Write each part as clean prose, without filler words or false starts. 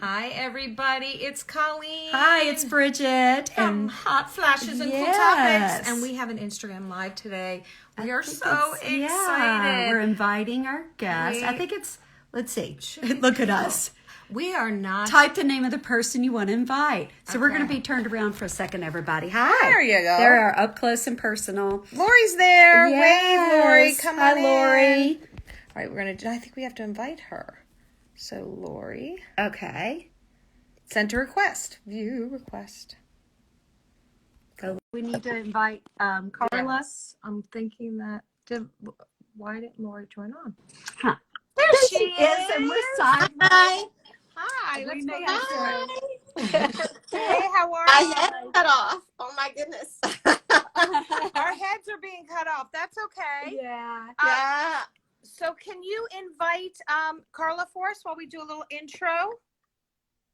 Hi, everybody. It's Colleen. Hi, it's Bridget. From Hot Flashes and Cool Topics. And we have an Instagram Live today. We are so excited. Yeah, we're inviting our guests. I think it's, let's see, look at us. We are not. Type the name of the person you want to invite. So we're going to be turned around for a second, everybody. Hi. There you go. There are up close and personal. Lori's there. Yes. Wave, Lori. Come on in. Lori. All right, I think we have to invite her. So, Lori. Okay. Send a request. View request. So we need to invite Carla. Yes. I'm thinking that. Why didn't Lori join on? Huh. There she is. And we're sideways. Hi. Hi. Let's go Hi. Hey, how are My you? head cut off. Oh my goodness. Our heads are being cut off. That's okay. Yeah. Yeah. So can you invite Carla for us while we do a little intro?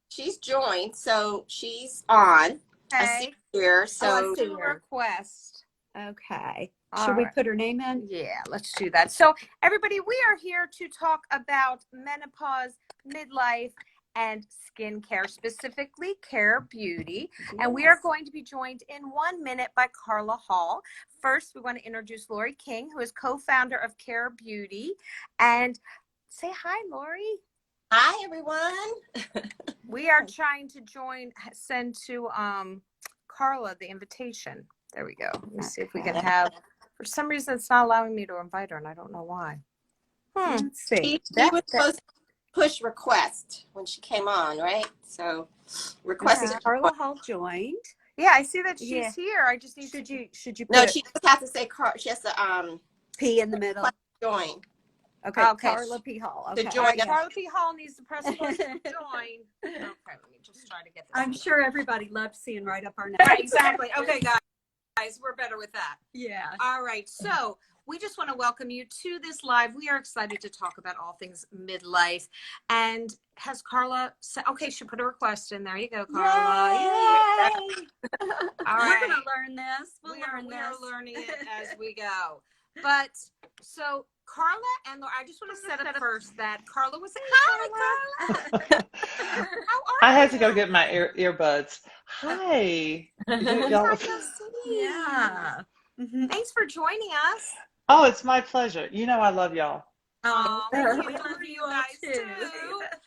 She's joined, so she's on. I see her here. So let's do a request. Okay. All Should we right. put her name in? Yeah, let's do that. So everybody, we are here to talk about menopause, midlife, and skincare, specifically Care Beauty. Yes. And we are going to be joined in 1 minute by Carla Hall. First, we want to introduce Lori King, who is co-founder of Care Beauty. And say hi, Lori. hi, everyone. We are trying to send to Carla the invitation. There we go. Let me see if we can have, for some reason, it's not allowing me to invite her, and I don't know why. Let's see. She was supposed to push request when she came on, right? So request. Carla Hall joined. Yeah, I see that she's here. I just need Should you put No, she just has to say she has to P in the middle. join. Okay. Carla P. Hall. Okay. To join. Carla P. Hall needs to press the button to join. Okay, let me just try to get this. I'm sure everybody loves seeing right up our nose. Right, exactly. Okay, guys, we're better with that. Yeah. All right, so we just want to welcome you to this live. We are excited to talk about all things midlife. And has Carla said, okay, she put a request in. There you go, Carla. Yay! All right. We're going to learn this. We are learning it as we go. But so Carla and Laura, I just want to set up first that Carla was Hi, Carla. How are I you? had to go get my earbuds. Hi. Y'all. Yeah. Thanks for joining us. Oh, it's my pleasure. You know I love y'all. Oh, We love love you you guys all, too.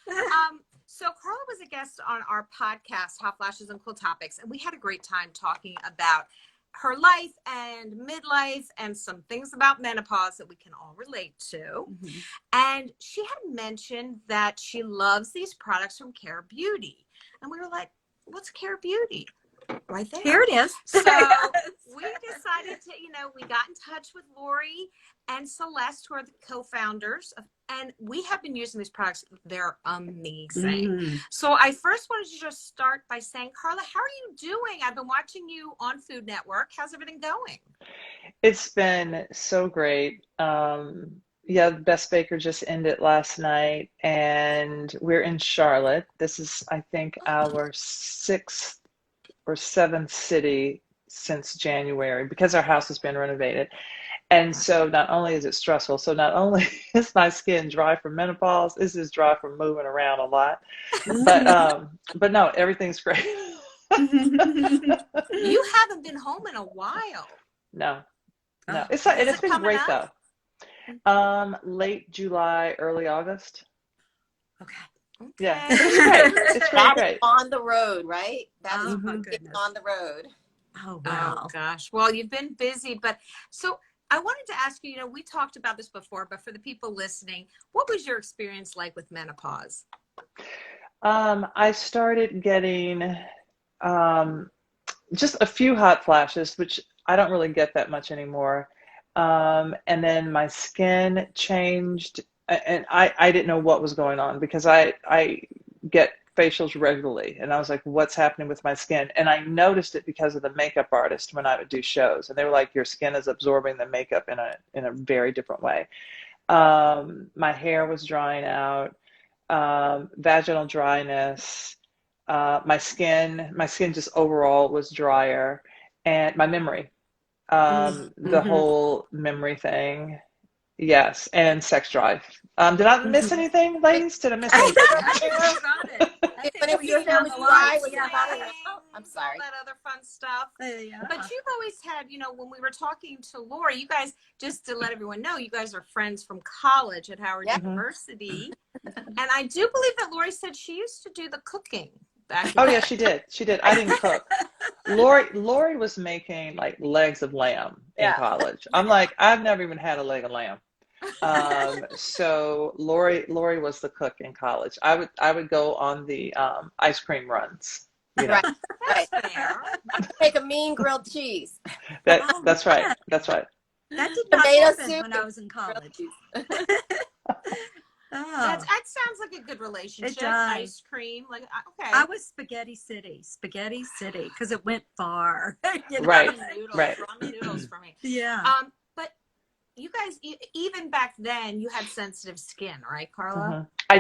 too. So Carla was a guest on our podcast, Hot Flashes and Cool Topics, and we had a great time talking about her life and midlife and some things about menopause that we can all relate to. Mm-hmm. And she had mentioned that she loves these products from Care Beauty. And we were like, what's Care Beauty? Right there. Here it is. So we decided to, we got in touch with Lori and Celeste, who are the co-founders, and we have been using these products. They're amazing. So I first wanted to just start by saying, Carla, how are you doing? I've been watching you on Food Network. How's everything going? It's been so great. Yeah, Best Baker just ended last night, and we're in Charlotte. This is, I think, our 6th or 7th city since January because our house has been renovated. And so not only is it stressful, so not only is my skin dry from menopause, this is dry from moving around a lot. But no, everything's great. You haven't been home in a while. No. It's been great though. Late July, early August. Okay. Yeah, it's great. It's really great. On the road, right? That's goodness. on the road. Oh, wow. Oh, gosh. Well, you've been busy, but so I wanted to ask you, we talked about this before, but for the people listening, what was your experience like with menopause? I started getting just a few hot flashes, which I don't really get that much anymore. And then my skin changed. And I didn't know what was going on because I get facials regularly. And I was like, what's happening with my skin? And I noticed it because of the makeup artist when I would do shows. And they were like, your skin is absorbing the makeup in a very different way. My hair was drying out, vaginal dryness. My skin just overall was drier. And my memory, the whole memory thing. Yes, and sex drive. Did I miss anything, ladies? Did I miss anything? I got it. When we your hair found was the dry, lights, was it yeah. falling out? All I'm sorry. that other fun stuff. Yeah. But you've always had, when we were talking to Lori, you guys, just to let everyone know, you guys are friends from college at Howard Yep. University. And I do believe that Lori said she used to do the cooking back in Oh yeah, she did. She did. I didn't cook. Lori was making like legs of lamb in Yeah. college. I'm like, I've never even had a leg of lamb. So Lori was the cook in college. I would go on the ice cream runs, Right. Right. That's fair. Make a mean grilled cheese. That's right. Yeah. That's right. That did not Tomato happen soup when I was in grilled college. cheese. Oh, That sounds like a good relationship. It does. Ice cream, like okay. I was Spaghetti City, because it went far. Right. Ramen noodles, Right. ramen noodles for me. Yeah. But you guys, even back then, you had sensitive skin, right, Carla? Mhm. I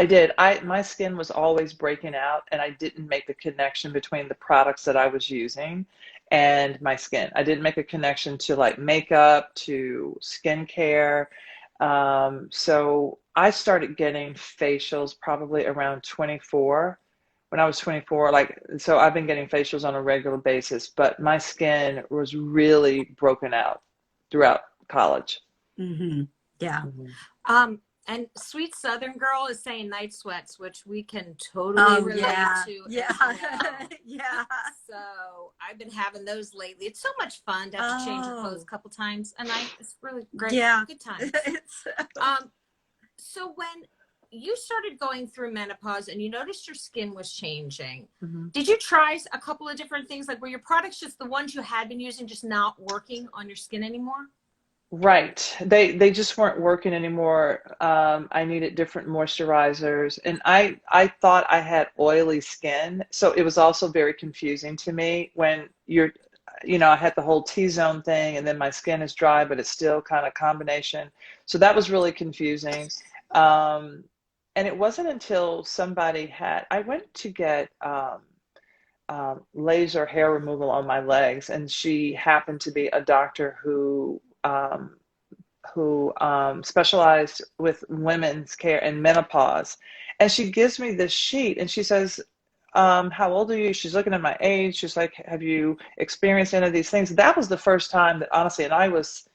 did. My skin was always breaking out, and I didn't make the connection between the products that I was using and my skin. I didn't make a connection to like makeup, to skincare. So I started getting facials probably around 24. When I was 24, so I've been getting facials on a regular basis, but my skin was really broken out throughout college. Mm-hmm. Yeah. And Sweet Southern Girl is saying night sweats, which we can totally relate to. Yeah. As well. Yeah. So I've been having those lately. It's so much fun to have to change your clothes a couple times a night. It's really great. Yeah. Good times. It's, So when you started going through menopause and you noticed your skin was changing, did you try a couple of different things? Like, were your products just the ones you had been using just not working on your skin anymore? Right. They just weren't working anymore. I needed different moisturizers, and I thought I had oily skin, so it was also very confusing to me when I had the whole T-zone thing, and then my skin is dry, but it's still kind of combination. So that was really confusing. And it wasn't until I went to get laser hair removal on my legs, and she happened to be a doctor who specialized with women's care and menopause. And she gives me this sheet and she says, how old are you? She's looking at my age. She's like, have you experienced any of these things? That was the first time that honestly, and I was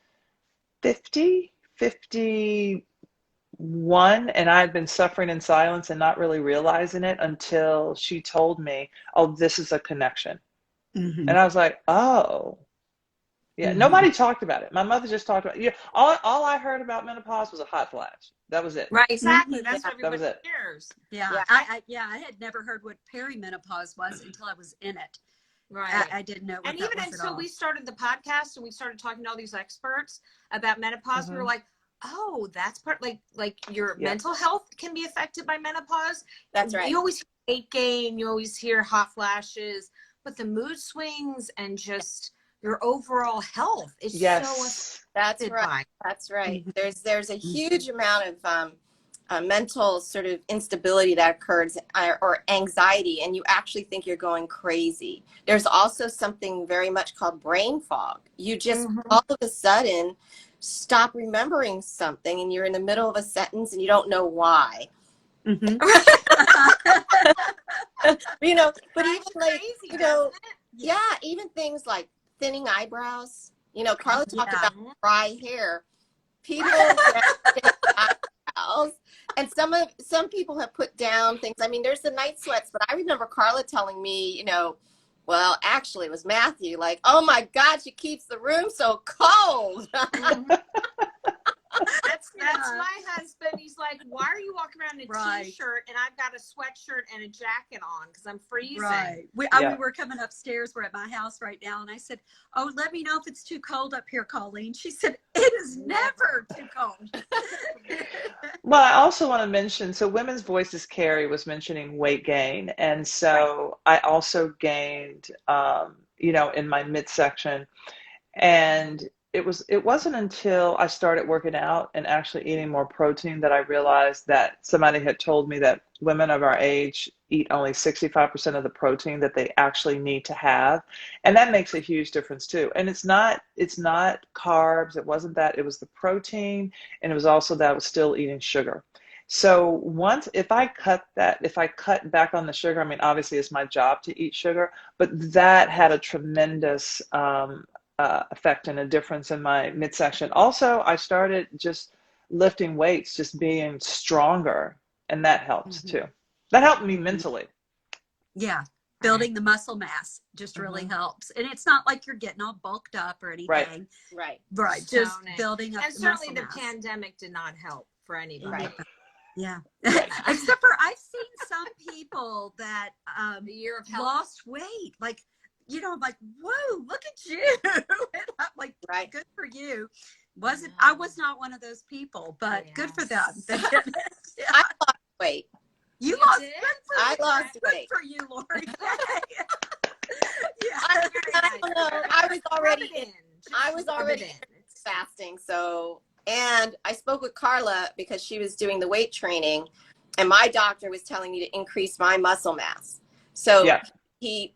51, and I had been suffering in silence and not really realizing it until she told me, oh, this is a connection. mm-hmm. And I was like, oh. Yeah, nobody talked about it. My mother just talked about it. Yeah, all I heard about menopause was a hot flash. That was it. Right, exactly. That's Yeah, what that was everybody it. hears. Yeah. I had never heard what perimenopause was until I was in it. Right. I didn't know what And that even was at until all. we started the podcast and we started talking to all these experts about menopause, we were like, oh, that's part like your mental health can be affected by menopause. That's right. You always hear weight gain, you always hear hot flashes, but the mood swings and just your overall health is so That's affected right. by. That's right. There's a huge amount of mental sort of instability that occurs or anxiety, and you actually think you're going crazy. There's also something very much called brain fog. You just all of a sudden stop remembering something and you're in the middle of a sentence and you don't know why. Mm-hmm. But even That's like, crazy, doesn't it? yeah, even things like thinning eyebrows. Carla talked about dry hair. People get eyebrows, and some people have put down things. I mean, there's the night sweats, but I remember Carla telling me, well, actually, it was Matthew. Like, oh my God, she keeps the room so cold. That's my husband. He's like, why are you walking around in a t-shirt and I've got a sweatshirt and a jacket on because I'm freezing. Right. We were coming upstairs. We're at my house right now, and I said, oh, let me know if it's too cold up here, Colleen. She said, it is never too cold. Well, I also want to mention, so Women's Voices Carrie was mentioning weight gain, and so I also gained, in my midsection, and it wasn't until I started working out and actually eating more protein that I realized that somebody had told me that women of our age eat only 65% of the protein that they actually need to have. And that makes a huge difference too. And it's not carbs. It wasn't that. It was the protein. And it was also that I was still eating sugar. So once, if I cut back on the sugar, I mean, obviously it's my job to eat sugar, but that had a tremendous effect and a difference in my midsection. Also, I started just lifting weights, just being stronger, and that helps too. That helped me mentally. Yeah. Building the muscle mass just really helps. And it's not like you're getting all bulked up or anything. Right. Just building up And the certainly muscle the mass. pandemic did not help for anybody. Right. Yeah. Except for I've seen some people that The year of health. lost weight. Like, you know, I'm like, whoa, look at you. And I'm like, Right. good for you. I was not one of those people, but good for them. I lost weight. You You lost did? good for I you. lost Good weight. for you, Lori. Yeah. I don't know. I was already Rub it in. I was Rub it already in. fasting. So, and I spoke with Carla because she was doing the weight training, and my doctor was telling me to increase my muscle mass. So Yeah. he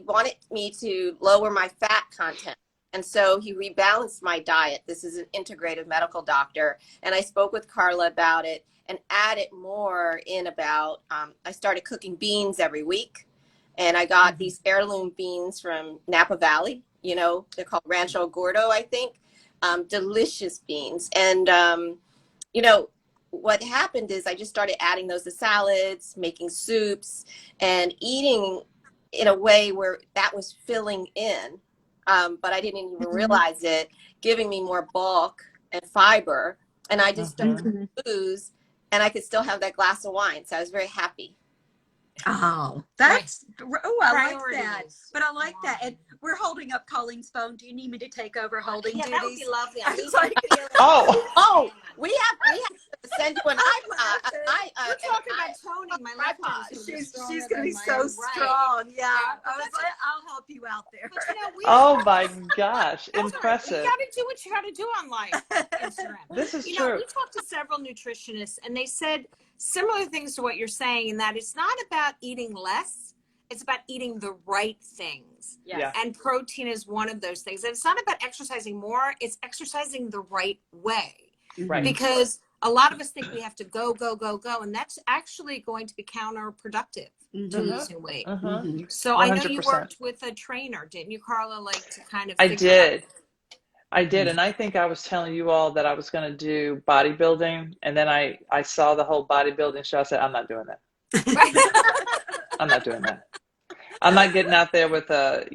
wanted me to lower my fat content. And so he rebalanced my diet. This is an integrative medical doctor. And I spoke with Carla about it and added more in about, I started cooking beans every week. And I got these heirloom beans from Napa Valley. You know, they're called Rancho Gordo, I think. Delicious beans. And, you know, what happened is I just started adding those to salads, making soups, and eating in a way where that was filling in. But I didn't even realize it, giving me more bulk and fiber. And I just started to lose, and I could still have that glass of wine. So I was very happy. Oh, that's, oh, I like that. Priorities. But I like that. And we're holding up Colleen's phone. Do you need me to take over holding Yeah, duties? that would be lovely. I I was need like, to feel it. Oh, we have to send you an We're talking about Tony, my left hand. she's going to be so strong. Yeah. I was like, I'll help you out there. But you know, Oh my gosh, that's all right. impressive. You got to do what you got to do on life. Instagram. This is You true. know, we talked to several nutritionists, and they said similar things to what you're saying, in that it's not about eating less, it's about eating the right things. Yes. And protein is one of those things. And it's not about exercising more, it's exercising the right way. Right. Because a lot of us think we have to go, and that's actually going to be counterproductive to losing weight. So I know you 100%. worked with a trainer, didn't you, Carla, like to kind of I figure did. And I think I was telling you all that I was going to do bodybuilding, and then I saw the whole bodybuilding show. I said, I'm not doing that. I'm not doing that. I'm not getting out there with a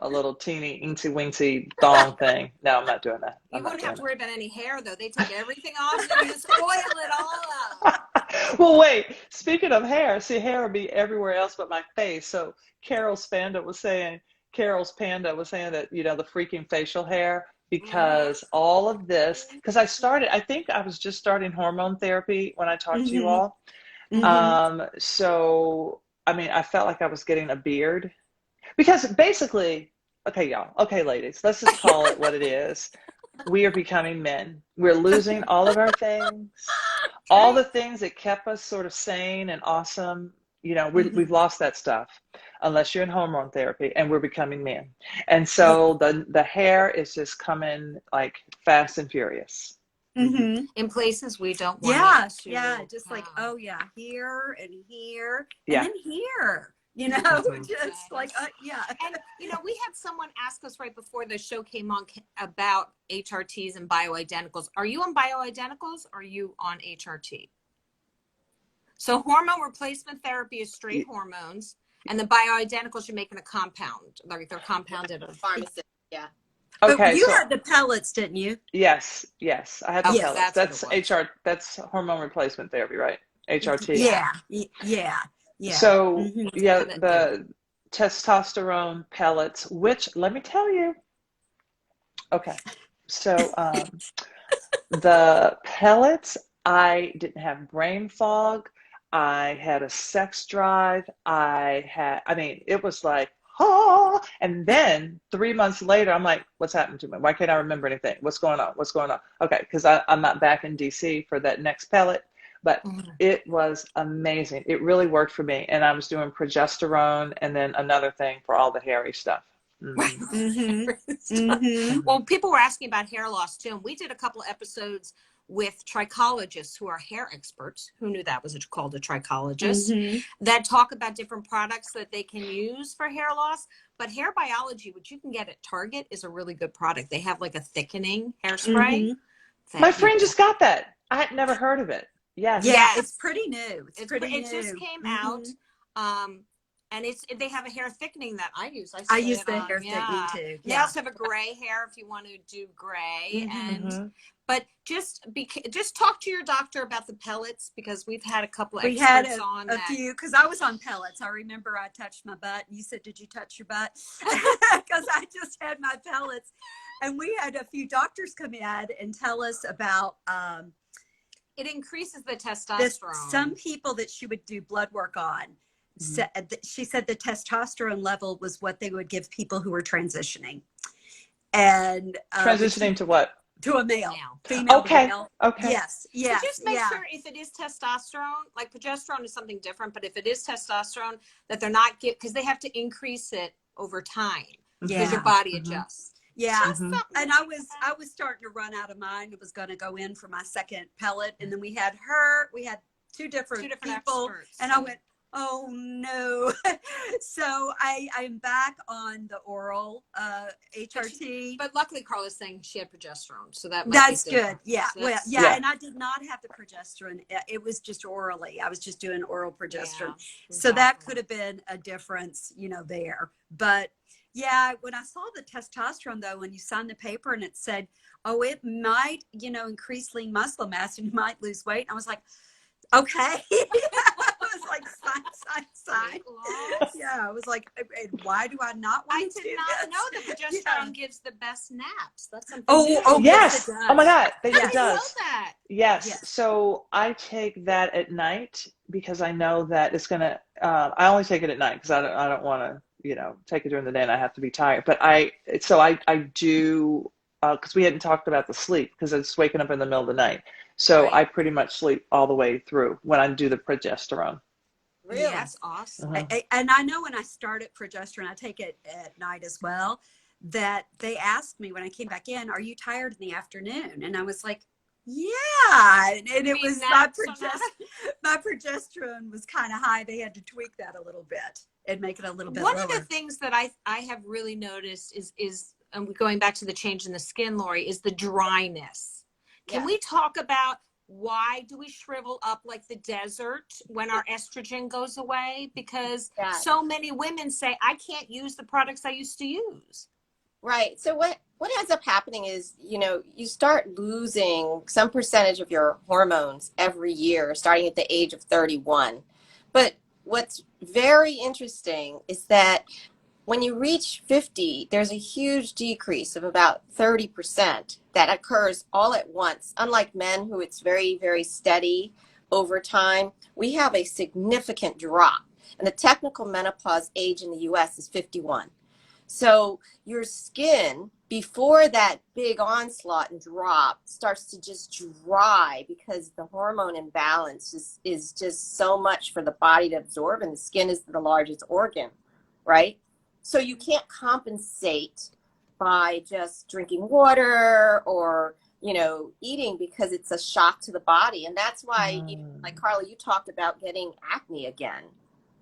little teeny incy wincy thong thing. No, I'm not doing that. You wouldn't have to worry about any hair, though. They take everything off and just oil it all up. Well, wait. Speaking of hair, see, hair would be everywhere else but my face. So Carol's Panda was saying that, the freaking facial hair, because all of this, because I think I was just starting hormone therapy when I talked to you all. So, I mean, I felt like I was getting a beard, because basically, okay, y'all, okay, ladies, let's just call it what it is. We are becoming men. We're losing all of our things, all the things that kept us sort of sane and awesome. We've lost that stuff, unless you're in hormone therapy, and we're becoming men. And so the hair is just coming like fast and furious. In places we don't want it to. Just like, oh yeah, here and here, Yeah. and then here, just like, yeah. And, we had someone ask us right before the show came on about HRTs and bioidenticals. Are you on bioidenticals, or are you on HRT? So hormone replacement therapy is straight hormones, and the bioidenticals you're making a compound. They're compounded. Pharmacist, yeah. Okay, but you so had the pellets, didn't you? yes, I had the Okay, pellets. that's That's hormone replacement therapy, right? HRT. Yeah. So the testosterone pellets, which, let me tell you. Okay, so the pellets, I didn't have brain fog. I had a sex drive. It was like, and then 3 months later, I'm like, what's happened to me? Why can't I remember anything? What's going on? Okay, because I'm not back in DC for that next pellet, but it was amazing. It really worked for me. And I was doing progesterone and then another thing for all the hairy stuff. Well, people were asking about hair loss too. And we did a couple episodes with trichologists who are hair experts. Who knew that was called a trichologist? That talk about different products that they can use for hair loss. But Hair Biology, which you can get at Target, is a really good product. They have like a thickening hairspray. My friend just got that. I had never heard of it. Yes. Yeah, it's pretty new. It's pretty new. It just came out. And they have a hair thickening that I use. I use the hair thickening too. They also have a gray hair if you want to do gray. But just talk to your doctor about the pellets, because we've had a couple of experts on that. Few, because I was on pellets. I remember I touched my butt. And you said, "Did you touch your butt?" Because I just had my pellets, and we had a few doctors come in and tell us about. It increases the testosterone. Some people that she would do blood work on. She said the testosterone level was what they would give people who were transitioning. And transitioning to what? To a male. Female to male. Okay. Yes. So just make sure if it is testosterone, like progesterone is something different, but if it is testosterone, that they're not because they have to increase it over time because your body adjusts. Yeah. And I was starting to run out of mine. It was going to go in for my second pellet. And then we had two different people. Experts. And I went, oh no. So I'm back on the oral HRT. But luckily Carla's saying she had progesterone. So that's good. Yeah. So well, yeah. And I did not have the progesterone. It was just orally. I was just doing oral progesterone. So that could have been a difference, there. But yeah, when I saw the testosterone though, when you signed the paper and it said, oh, it might, increase lean muscle mass and you might lose weight. I was like, okay. I was like, sign. Yeah, I was like, why do I not want to do this? I did not know that progesterone gives the best naps. That's something. Oh, yes. It does. Oh my God, it does. does. Know that. Yes. So I take that at night because I know that it's gonna. I only take it at night because I don't want to, take it during the day and I have to be tired. But I do because we hadn't talked about the sleep because it's waking up in the middle of the night. So I pretty much sleep all the way through when I do the progesterone. Really? Yeah, that's awesome. And I know when I started progesterone, I take it at night as well, that they asked me when I came back in, are you tired in the afternoon? And I was like, yeah. And it was my progesterone was kind of high. They had to tweak that a little bit and make it a little bit lower. One of the things that I have really noticed is going back to the change in the skin, Lori, is the dryness. Can we talk about why do we shrivel up like the desert when our estrogen goes away? Because so many women say, I can't use the products I used to use. Right. So what ends up happening is, you start losing some percentage of your hormones every year, starting at the age of 31. But what's very interesting is that when you reach 50, there's a huge decrease of about 30% that occurs all at once. Unlike men, who it's very, very steady over time, we have a significant drop. And the technical menopause age in the US is 51. So your skin, before that big onslaught and drop, starts to just dry because the hormone imbalance is just so much for the body to absorb, and the skin is the largest organ, right? So you can't compensate by just drinking water or, eating, because it's a shock to the body. And that's why, like Carla, you talked about getting acne again.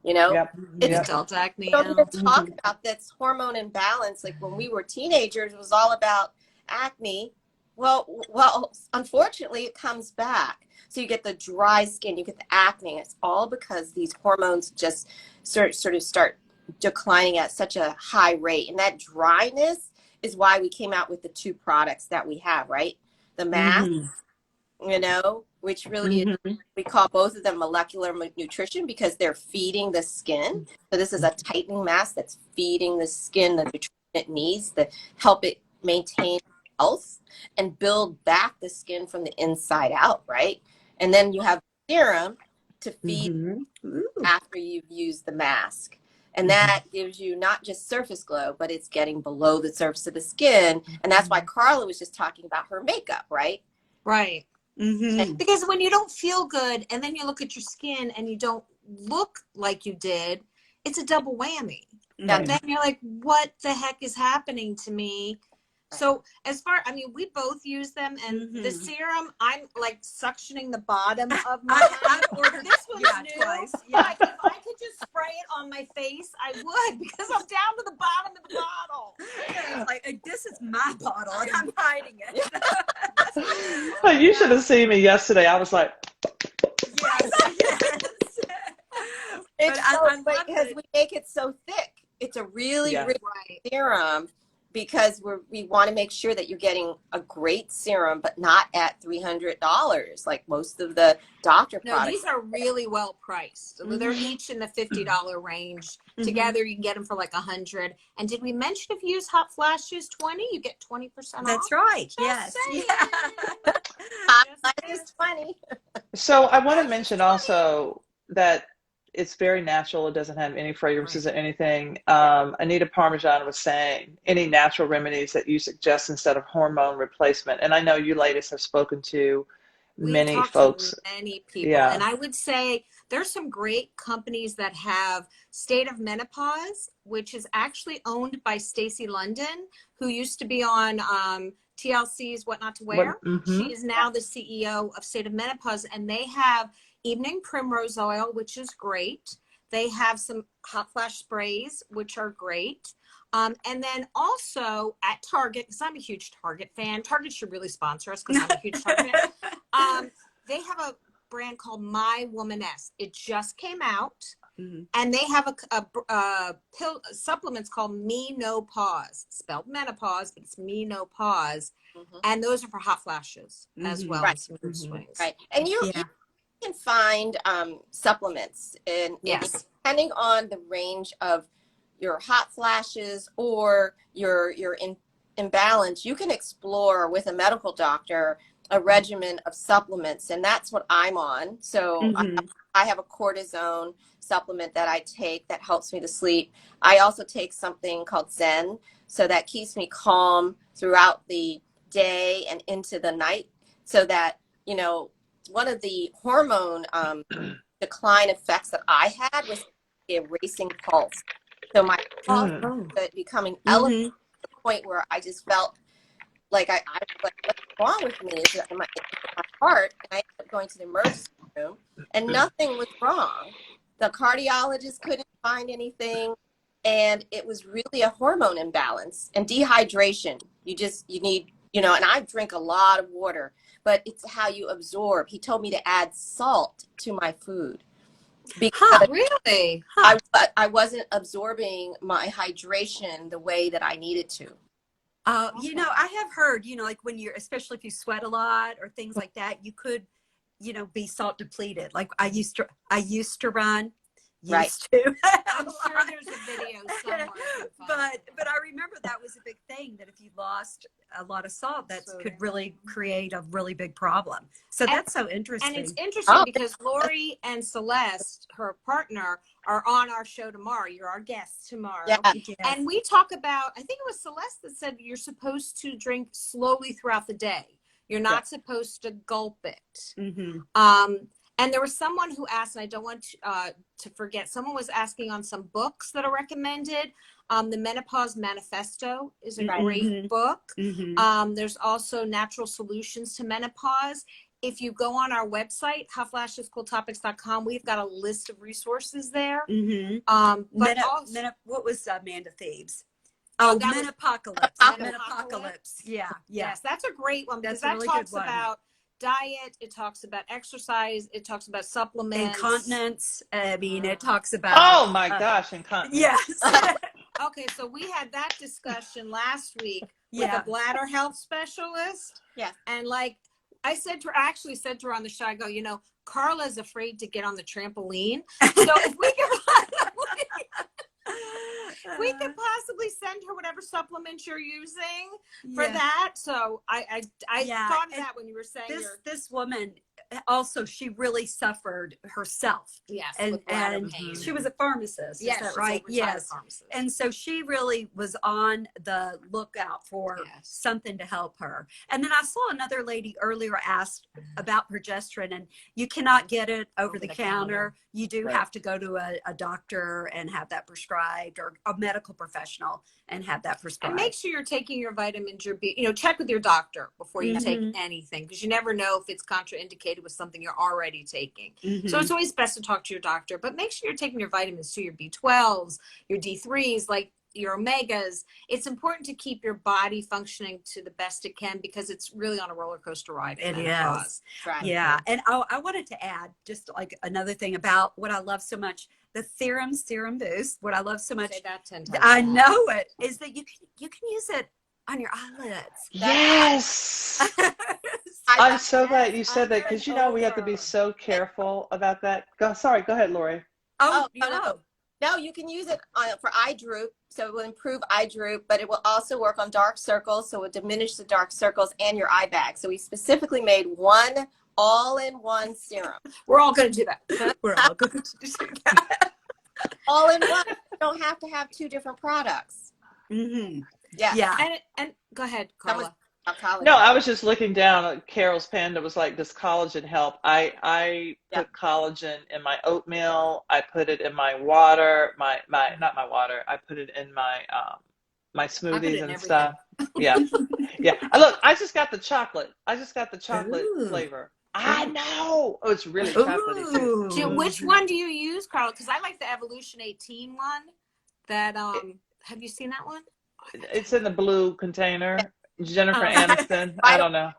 It's adult acne. We don't even talk about this hormone imbalance. Like when we were teenagers, it was all about acne. Well, unfortunately, it comes back. So you get the dry skin, you get the acne. It's all because these hormones just sort of start declining at such a high rate. And that dryness is why we came out with the two products that we have, right? The mask, which really we call both of them molecular nutrition because they're feeding the skin. So this is a tightening mask that's feeding the skin the nutrition it needs to help it maintain health and build back the skin from the inside out, right? And then you have serum to feed after you've used the mask. And that gives you not just surface glow, but it's getting below the surface of the skin. And that's why Carla was just talking about her makeup, right? Right. Because when you don't feel good and then you look at your skin and you don't look like you did, it's a double whammy. And then you're like, what the heck is happening to me? So as far, I mean, we both use them, and the serum, I'm like suctioning the bottom of mine. I've ordered This one's new. twice. Yeah. Like if I could just spray it on my face, I would, because I'm down to the bottom of the bottle. It's like, this is my bottle, and I'm hiding it. Well, you should have seen me yesterday. I was like, Yes. It's I love because it. we make it so thick. It's a really Yeah. rich serum because we want to make sure that you're getting a great serum, but not at $300 like most of the doctor No, products. these are really well priced. They're each in the $50 range. Together, you can get them for like $100. And did we mention if you use Hot Flashes 20, you get 20% off? That's right. Just Yes. saying. Hot Just Flashes 20. so I want to mention also that it's very natural. It doesn't have any fragrances or anything. Anita Parmesan was saying any natural remedies that you suggest instead of hormone replacement. And I know you ladies have spoken to many talked folks. to many people, Yeah. and I would say there's some great companies that have State of Menopause, which is actually owned by Stacey London, who used to be on TLC's What Not to Wear. She is now the CEO of State of Menopause, and they have evening primrose oil, which is great. They have some hot flash sprays, which are great. And then also at Target, because I'm a huge Target fan. Target should really sponsor us because I'm a huge Target fan. They have a brand called My Womaness. It just came out. And they have a pill supplements called Menopause, spelled menopause, but it's Menopause. And those are for hot flashes as well as mood swings. Right. And you can find supplements and depending on the range of your hot flashes or your imbalance, you can explore with a medical doctor a regimen of supplements, and that's what I'm on. So I have a cortisone supplement that I take that helps me to sleep. I also take something called Zen, so that keeps me calm throughout the day and into the night, so that, you know, one of the hormone decline effects that I had was a racing pulse. So my pulse was becoming elevated to the point where I just felt like I was like, what's wrong with me? Is it in my heart? And I ended up going to the emergency room, and nothing was wrong. The cardiologist couldn't find anything, and it was really a hormone imbalance and dehydration. You need, you know, and I drink a lot of water, but it's how you absorb. He told me to add salt to my food because really? I wasn't absorbing my hydration the way that I needed to. You know, I have heard, you know, like when you're, especially if you sweat a lot or things like that, you could, you know, be salt depleted. Like I used to run. Used to. I'm sure there's a video somewhere. But I remember that was a big thing, that if you lost a lot of salt, that could really create a really big problem. So that's so interesting. And it's interesting because Lori and Celeste, her partner, are on our show tomorrow. You're our guest tomorrow. Yeah. And we talk about, I think it was Celeste that said you're supposed to drink slowly throughout the day. You're not supposed to gulp it. And there was someone who asked, and I don't want to forget, someone was asking on some books that are recommended. The Menopause Manifesto is a great book. There's also Natural Solutions to Menopause. If you go on our website, hotflashescooltopics.com, we've got a list of resources there. But what was Amanda Thebes? Oh, Menopocalypse. Menopocalypse. Yeah. Yes, that's a great one because that really talks about diet, it talks about exercise, it talks about supplements, incontinence. I mean, it talks about oh my gosh, incontinence. Yes. Okay, so we had that discussion last week with a bladder health specialist. Yeah. And like I actually said to her on the show, I go, you know, Carla's afraid to get on the trampoline. So if we could possibly send her whatever supplements you're using for that. So I thought of that when you were saying this woman, also she really suffered herself. Yes, And with bladder pain. she was a pharmacist. Yes, Is that she's right? a retired Yes. pharmacist. And so she really was on the lookout for Yes. something to help her. And then I saw another lady earlier asked about progesterone, and you cannot get it over the counter. You do Right. have to go to a doctor and have that prescribed, or a medical professional and have that prescribed. And make sure you're taking your vitamins, your B, check with your doctor before you take Mhm. anything, because you never know if it's contraindicated with something you're already taking. Mhm. So it's always best to talk to your doctor, but make sure you're taking your vitamins too, your B12s, your D3s, like your omegas. It's important to keep your body functioning to the best it can, because it's really on a roller coaster ride. It menopause. is. Right. Yeah. And I wanted to add just like another thing about what I love so much, the serum boost. What I love so much, Say that 10 times. I know it, is that you can use it on your eyelids. Yes. I'm so glad you said that, because we have to be so careful about that. Go ahead, Lori. Oh, No, you can use it for eye droop, so it will improve eye droop, but it will also work on dark circles, so it will diminish the dark circles and your eye bag. So we specifically made one all-in-one serum. We're all going to do that. We're all going to do that. All-in-one. You don't have to have two different products. Mm-hmm. Yeah. Yeah. And go ahead, Carla. No, I was just looking down at Carol's pen that was like, does collagen help? I put collagen in my oatmeal. I put it in my water, not my water. I put it in my my smoothies and stuff. Yeah. Yeah. Look, I just got the chocolate. Ooh. Flavor. I know. Oh, it's really chocolatey too. Which one do you use, Carla? Because I like the Evolution 18 one. That have you seen that one? It's in the blue container. Jennifer Aniston. I don't know.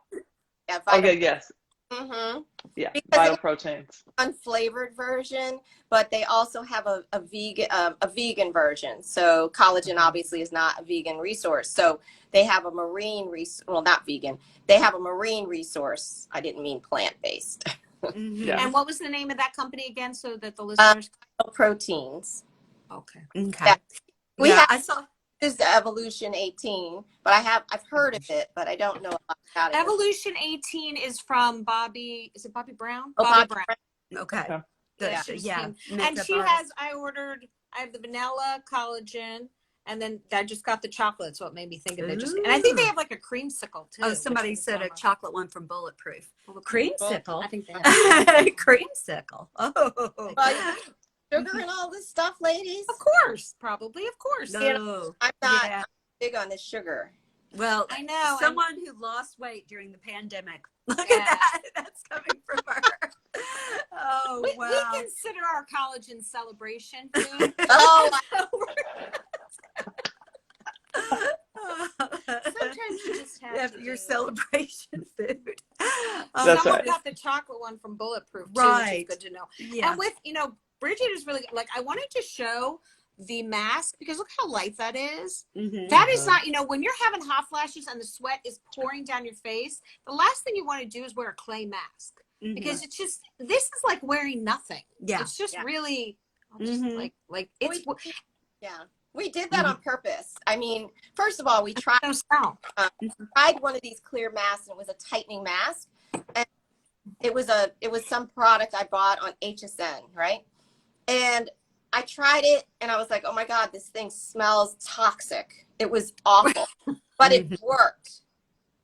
Yeah, okay, yes. Mm-hmm. Yeah, because vital proteins. Unflavored version, but they also have a vegan version. So collagen obviously is not a vegan resource. So they have a marine not vegan. They have a marine resource. I didn't mean plant-based. Mm-hmm. Yeah. And what was the name of that company again, so that the listeners? Proteins. Okay. Okay. Yeah. I saw. Is the Evolution 18, but I've heard of it, but I don't know a lot about it. Evolution 18 is from Bobby. Is it Bobby Brown? Oh, Bobby Brown. Okay. Yeah. And she has. I have the vanilla collagen, and then I just got the chocolate, so it made me think of it. And I think they have like a creamsicle too. Oh, somebody said a chocolate one from Bulletproof. Creamsicle. I think they have. Creamsicle. Oh. Sugar and all this stuff, ladies. Of course, probably, of course. No. I'm not big on the sugar. Well, I know. Someone who lost weight during the pandemic. Look at Yeah. that. That's coming from her. Oh, We wow. consider our collagen celebration food. Oh, Sometimes you just have to your do it. celebration food. That's Someone right. got the chocolate one from Bulletproof too, Right. which is good to know. Yeah. And with, Bridget is really like, I wanted to show the mask because look how light that is. Mm-hmm. That is not, when you're having hot flashes and the sweat is pouring down your face, the last thing you want to do is wear a clay mask Mm-hmm. because it's just, this is like wearing nothing. Yeah. It's just really Mhm. like it's yeah. We did that on purpose. I mean, first of all, we tried no sound. one of these clear masks, and it was a tightening mask. And it was some product I bought on HSN, right? And I tried it and I was like, oh my God, this thing smells toxic. It was awful, but it worked,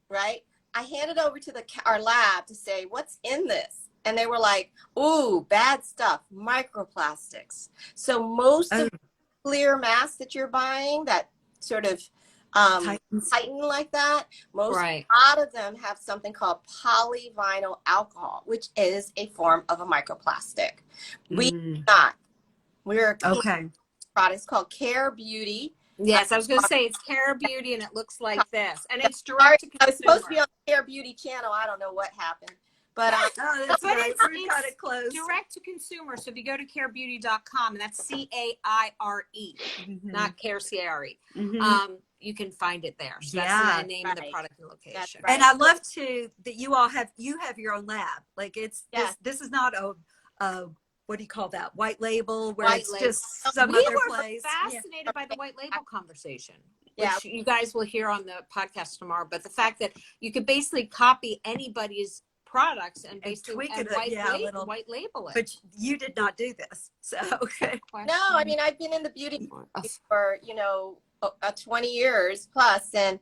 right? I handed over to our lab to say, what's in this? And they were like, ooh, bad stuff, microplastics. So most of the clear masks that you're buying that sort of tighten like that, a lot of them have something called polyvinyl alcohol, which is a form of a microplastic. We do not. We're a product called Care Beauty. Yes, I was going to say it's Care Beauty, and it looks like this, and it's direct to consumer. I was supposed to be on the Care Beauty channel. I don't know what happened, but that's right. We got it close. Direct to consumer. So if you go to carebeauty.com, and that's CAIRE, not Care CARE, you can find it there. So that's the name of the product and location. And I love that you all have your own lab. Like this is not a what do you call that? White label where it's just some other place. We were fascinated by the white label conversation, which you guys will hear on the podcast tomorrow. But the fact that you could basically copy anybody's products and basically tweak it, a little. white label it. But you did not do this, so okay. No, I mean, I've been in the beauty industry for, 20 years plus, and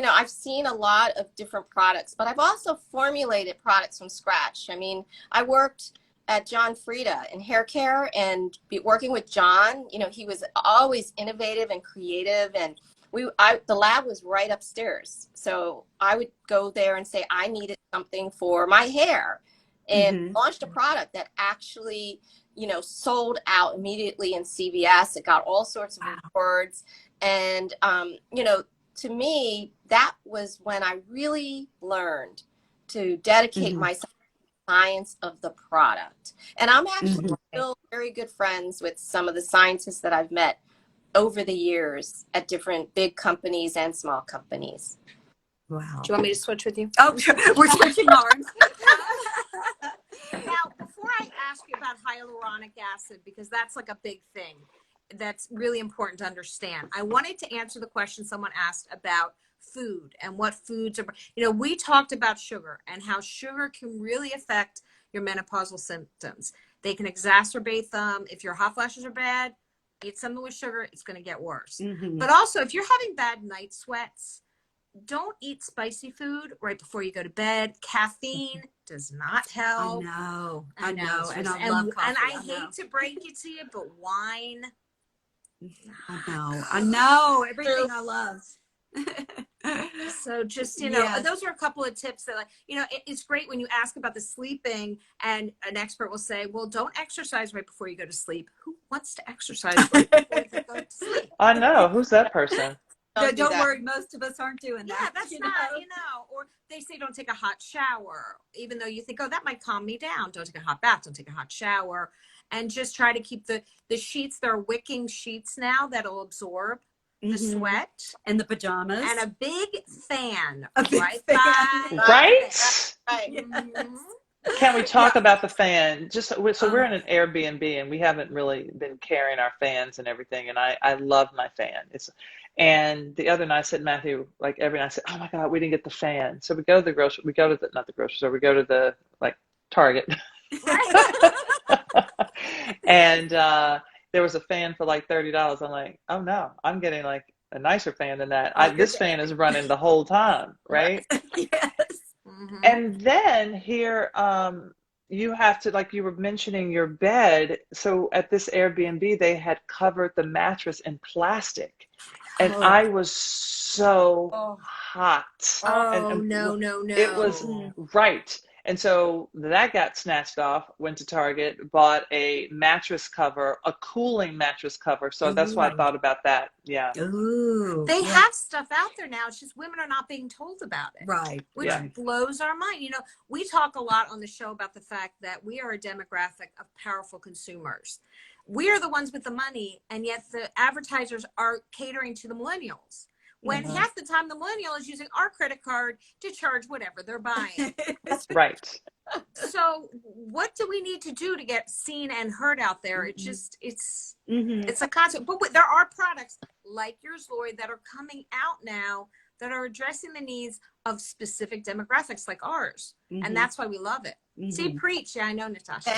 I've seen a lot of different products, but I've also formulated products from scratch. I mean, I worked at John Frieda in hair care, and working with John, he was always innovative and creative, and the lab was right upstairs. So I would go there and say, I needed something for my hair, and launched a product that actually, sold out immediately in CVS. It got all sorts of awards. And, to me, that was when I really learned to dedicate myself to the science of the product. And I'm actually still very good friends with some of the scientists that I've met over the years at different big companies and small companies. Wow. Do you want me to switch with you? Oh, we're switching arms. Now, before I ask you about hyaluronic acid, because that's like a big thing that's really important to understand, I wanted to answer the question someone asked about food and what foods are, we talked about sugar and how sugar can really affect your menopausal symptoms. They can exacerbate them. If your hot flashes are bad, eat something with sugar, it's going to get worse. But also, if you're having bad night sweats, don't eat spicy food right before you go to bed. Caffeine does not help. I know. And I love coffee. And I hate to break it to you, but wine. I know everything I love. So just, Yes. those are a couple of tips that, it's great when you ask about the sleeping and an expert will say, well, don't exercise right before you go to sleep. Who wants to exercise right before they go to sleep? I know. Who's that person? Don't worry, most of us aren't doing that. Yeah, that's not, or they say don't take a hot shower, even though you think, oh, that might calm me down. Don't take a hot bath, don't take a hot shower. And just try to keep the sheets. There are wicking sheets now that'll absorb the sweat. And the pajamas. And a big fan. A big right? fan. Right? Right. Can we talk about the fan? So we're in an Airbnb and we haven't really been carrying our fans and everything. And I love my fan. And the other night I said, Matthew, like every night I said, oh my God, we didn't get the fan. So we go to the grocery, not the grocery store, we go to the Target. And there was a fan for like $30. I'm like, oh no, I'm getting like a nicer fan than that. This fan is running the whole time, right? Yes. And then here, you have to, like you were mentioning your bed. So at this Airbnb, they had covered the mattress in plastic. And I was so hot. No. It was right. And so that got snatched off, went to Target, bought a mattress cover, a cooling mattress cover. So that's why I thought about that. Yeah. They have stuff out there now. It's just women are not being told about it. Right. Which blows our mind. We talk a lot on the show about the fact that we are a demographic of powerful consumers. We are the ones with the money, and yet the advertisers are catering to the millennials. When half the time the millennial is using our credit card to charge whatever they're buying. That's right. So what do we need to do to get seen and heard out there? It just, it's a concept. But there are products like yours, Lori, that are coming out now that are addressing the needs of specific demographics like ours. And that's why we love it. See, preach. Yeah, I know, Natasha.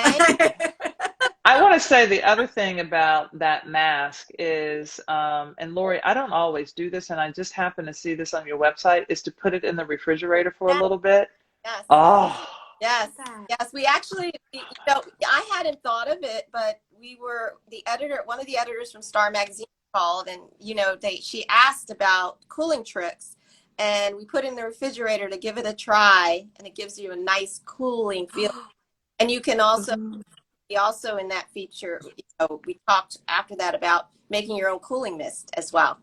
I want to say the other thing about that mask is, and Lori, I don't always do this, and I just happened to see this on your website, is to put it in the refrigerator for a little bit. Yes. Oh. Yes. We actually, I hadn't thought of it, but one of the editors from Star Magazine called, and, she asked about cooling tricks, and we put it in the refrigerator to give it a try, and it gives you a nice cooling feel. And you can also, in that feature, we talked after that about making your own cooling mist as well.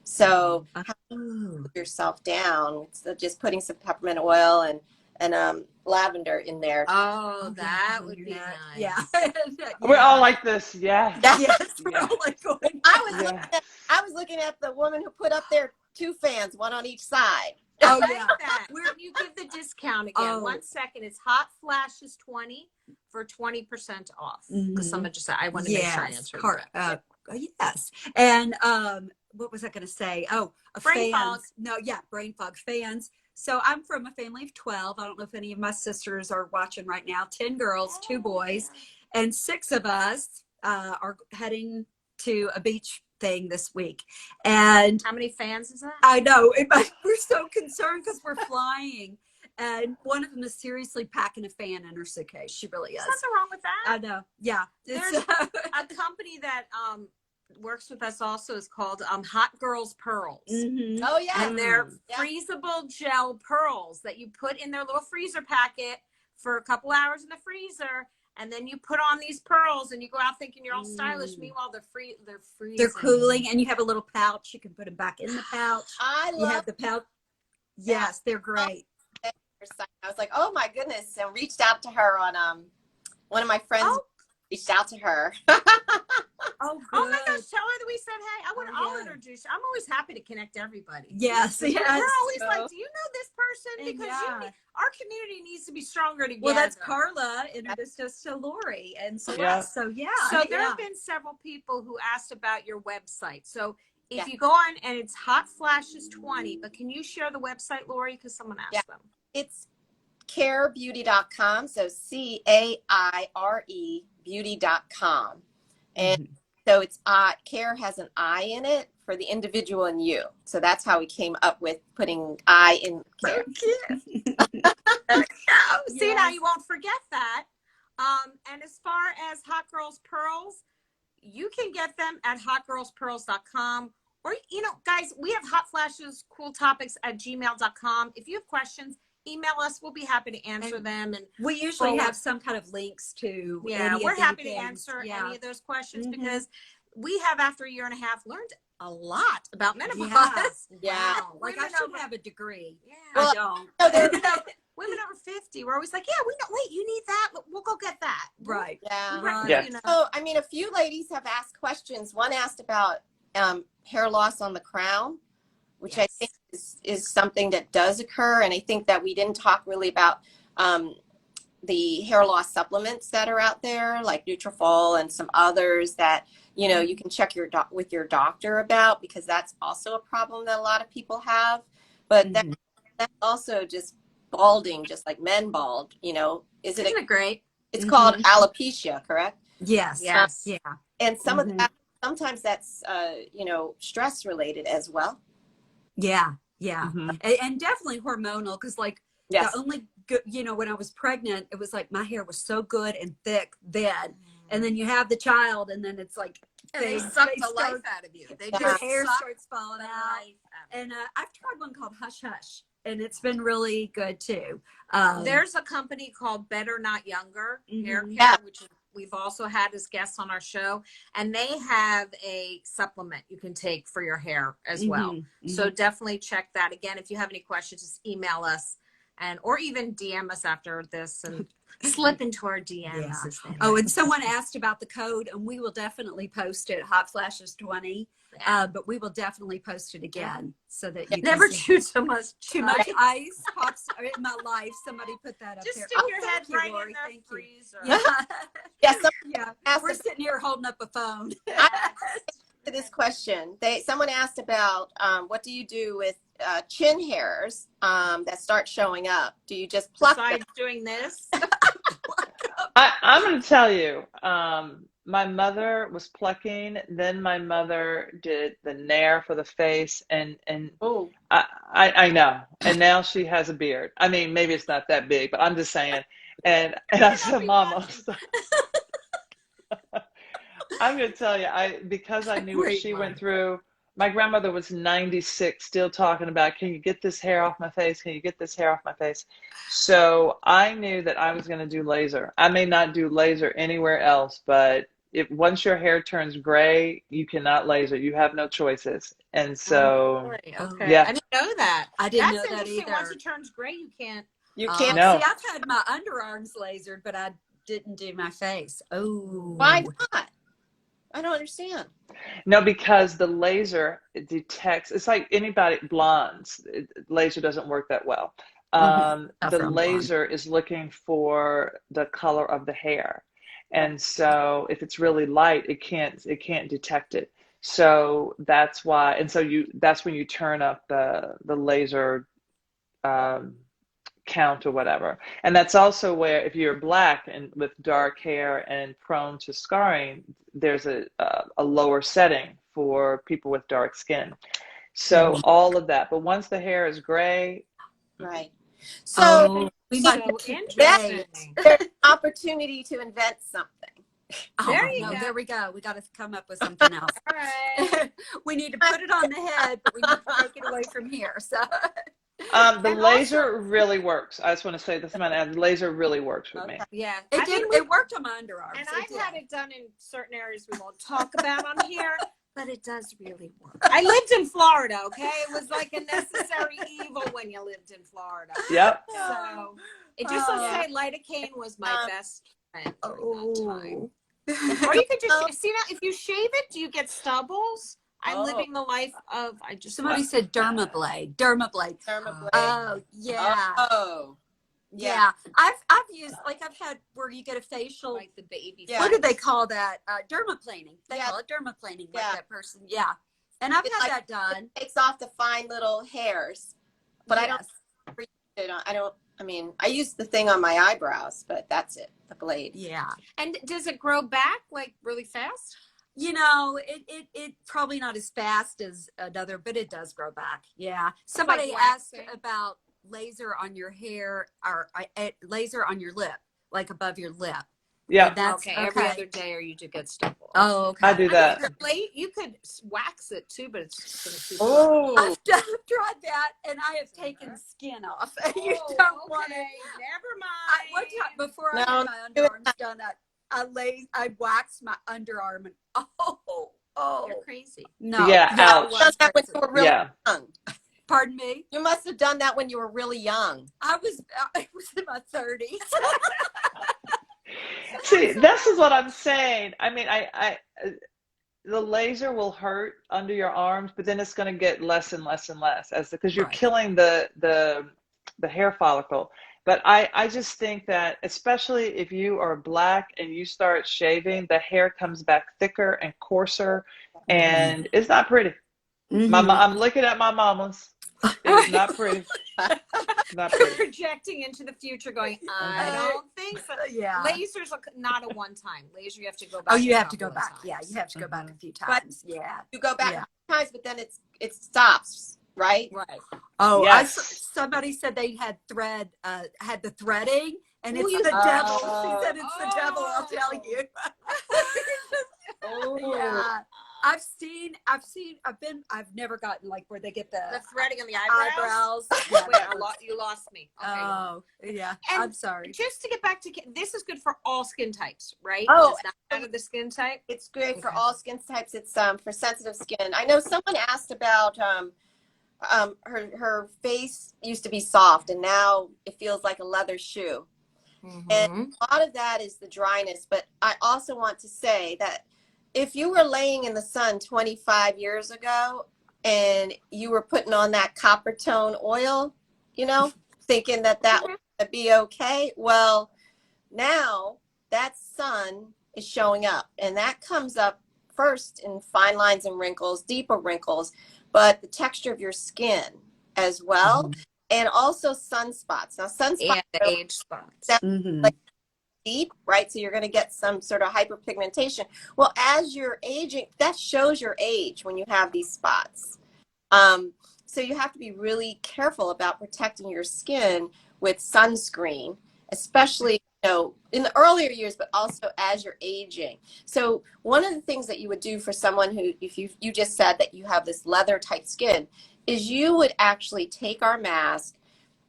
So cool yourself down. So just putting some peppermint oil and lavender in there. Oh, that would be nice. Yeah. We're all like this. Yeah. Yes. We're all like going. I was looking at the woman who put up there 2 fans, one on each side. Oh, yeah. Where you give the discount again? 1 second. It's Hot Flashes 20 for 20% off. Because someone just said, I want to make sure I answered that. Yes. And what was I going to say? Oh, brain fans. fog. No, brain fog. Fans So I'm from a family of 12. I don't know if any of my sisters are watching right now. 10 girls, 2 boys, and 6 of us are heading to a beach thing this week. And how many fans is that? I know. We're so concerned because we're flying. And one of them is seriously packing a fan in her suitcase. She really is. There's nothing wrong with that. I know. Yeah. There's a company that works with us also is called Hot Girls Pearls. Mm-hmm. Oh yeah. And they're freezable gel pearls that you put in their little freezer packet for a couple hours in the freezer. And then you put on these pearls and you go out thinking you're all stylish. Meanwhile, they're freezing. They're cooling, and you have a little pouch. You can put them back in the pouch. You have the pouch. Yes, they're great. I was like, oh my goodness, and reached out to her on one of my friends reached out to her. Oh my gosh, tell her that we said hey. I'll introduce you. I'm always happy to connect everybody. Yes. We're always like, do you know this person? Because our community needs to be stronger together. Well, that's Carla introduced us to Lori, and so So there have been several people who asked about your website. So if you go on, and it's Hot Flashes 20, but can you share the website, Lori? Because someone asked them. It's carebeauty.com. So CAIRE beauty.com. And so it's care has an I in it for the individual and you. So that's how we came up with putting I in care. See, now you won't forget that. And as far as Hot Girls Pearls, you can get them at hotgirlspearls.com. Or, guys, we have Hot Flashes Cool Topics at gmail.com. If you have questions, email us. We'll be happy to answer them. And we usually have some kind of links to we're happy to answer any of those questions because we have, after a year and a half, learned a lot about menopause. Wow. Like I should have a degree. Well, I don't. Women over 50, we're always like, we know, wait, you need that? We'll go get that. Right. Yeah. So, I mean, a few ladies have asked questions. One asked about hair loss on the crown, which I think is something that does occur. And I think that we didn't talk really about the hair loss supplements that are out there, like Nutrafol and some others that, you can check with your doctor about, because that's also a problem that a lot of people have. But that's also just balding, just like men bald, Isn't it great? It's called alopecia, correct? Yes. And some of that, sometimes that's, stress related as well. Yeah. And definitely hormonal. Cause the only good, when I was pregnant, it was like my hair was so good and thick then. And then you have the child, and then it's like they suck the life out of you. Your hair starts falling out. And I've tried one called Hush Hush, and it's been really good too. There's a company called Better Not Younger Hair Care, which we've also had as guests on our show, and they have a supplement you can take for your hair as well. So definitely check that. Again, if you have any questions, just email us or even DM us after this and slip into our DMs. And someone asked about the code, and we will definitely post it, Hot Flashes 20. But we will definitely post it again so that you never chew too much ice pops in my life. Somebody put that up just there. Stick your head right in the freezer. We're sitting here holding up a phone. This question, someone asked about what do you do with chin hairs that start showing up? Do you just pluck them? Besides doing this? I'm going to tell you, my mother was plucking, then my mother did the nair for the face, and I know, and now she has a beard. I mean, maybe it's not that big, but I'm just saying. And I said, Mama, I'm going to tell you, because I knew what she went through. My grandmother was 96, still talking about, can you get this hair off my face? Can you get this hair off my face? So I knew that I was going to do laser. I may not do laser anywhere else, but once your hair turns gray, you cannot laser. You have no choices. And so, okay. I didn't know that. I didn't know that either. Once it turns gray, you can't. No. See, I've had my underarms lasered, but I didn't do my face. Oh. Why not? I don't understand. No, because the laser detects, it's like anybody, blondes, laser doesn't work that well. The laser is looking for the color of the hair. And so if it's really light, it can't detect it. So that's why, and so that's when you turn up the laser count or whatever. And that's also where if you're black and with dark hair and prone to scarring, there's a lower setting for people with dark skin. So all of that. But once the hair is gray, Right. So we So might be too interesting. there's an opportunity to invent something. There you go. There we go. We got to come up with something else. All right. We need to put it on the head, but we need to take it away from here. So the And laser really works. I just want to say this amount. The laser really works with me. Yeah. it worked on my underarms. And It I've did. had it done in certain areas we won't talk about on here, but it does really work. I lived in Florida, okay? It was like a necessary evil when you lived in Florida. Yep. So it just to say lidocaine was my best friend during that time. Or you could just see that if you shave it, do you get stubbles? I'm living the life of Somebody said dermablade. Dermablade. Dermablade. Oh yeah. Oh. Yeah. I've used, like, I've had where you get a facial. like the baby. Yeah. What do they call that? Dermaplaning. They Yeah. call it dermaplaning. Yeah. Like that person. Yeah. And I've It's had like- that done. It takes off the fine little hairs. But Yes. I mean, I use the thing on my eyebrows, but that's it, the blade. Yeah. And does it grow back like really fast? You know, it probably not as fast as another, but it does grow back. Yeah. Somebody asked waxing? about laser on your hair or laser on your lip, like above your lip. Yeah. And that's Every other day, or you do get stubble. Oh, okay. I do that. You could wax it too, but it's going to keep. Oh. I've tried that, and I have taken skin off. You don't want it. Never mind. One time before I No, had my underarms done, I waxed my underarm, and You're crazy. no, Yeah, it ouch. was You must have when crazy. you were really Yeah. young. Pardon me. You must have done that when you were really young. I was in my 30s. See, this is what I'm saying. I mean, the laser will hurt under your arms, but then it's going to get less and less and less because you're Right. killing the hair follicle. But I just think that especially if you are black and you start shaving, the hair comes back thicker and coarser, and it's not pretty. I'm looking at my mama's. It's not pretty. Not You're pretty. projecting into the future, going, I don't think so. Yeah. Lasers are not a one-time laser. You have to go back. Oh, you a have to go couple of back. Yeah, times. you have to go back a few But- times. Yeah. You go back Yeah. a few times, but then it stops, right? Right. Oh, Yes. Somebody said they had had the threading, and it's you- the devil. She Oh. said it's the devil. I'll tell you. Oh. Yeah. I've never gotten like where they get The the threading on the eyebrows. eyebrows. Wait, you lost me. Okay. Oh, yeah. And I'm sorry. Just to get back to this is good for all skin types, right? Oh, It's not out of the skin type. It's great for Okay. all skin types. It's for sensitive skin. I know someone asked about her face used to be soft and now it feels like a leather shoe. And a lot of that is the dryness. But I also want to say that if you were laying in the sun 25 years ago and you were putting on that copper tone oil, thinking that would be okay, well, now that sun is showing up, and that comes up first in fine lines and wrinkles, deeper wrinkles, but the texture of your skin as well, and also sunspots. Now, sunspots And the age spots. like deep, right? So you're going to get some sort of hyperpigmentation. Well, as you're aging, that shows your age when you have these spots. So you have to be really careful about protecting your skin with sunscreen, especially in the earlier years, but also as you're aging. So one of the things that you would do for someone who, if you just said that you have this leather type skin, is you would actually take our mask,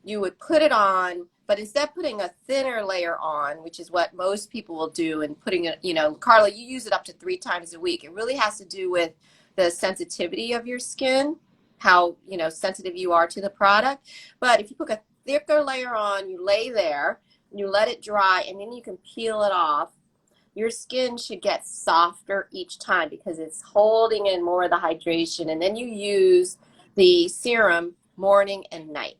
you would put it on, but instead of putting a thinner layer on, which is what most people will do, and putting it, Carla, you use it up to 3 times a week. It really has to do with the sensitivity of your skin, how, sensitive you are to the product. But if you put a thicker layer on, you lay there, you let it dry, and then you can peel it off. Your skin should get softer each time because it's holding in more of the hydration. And then you use the serum morning and night.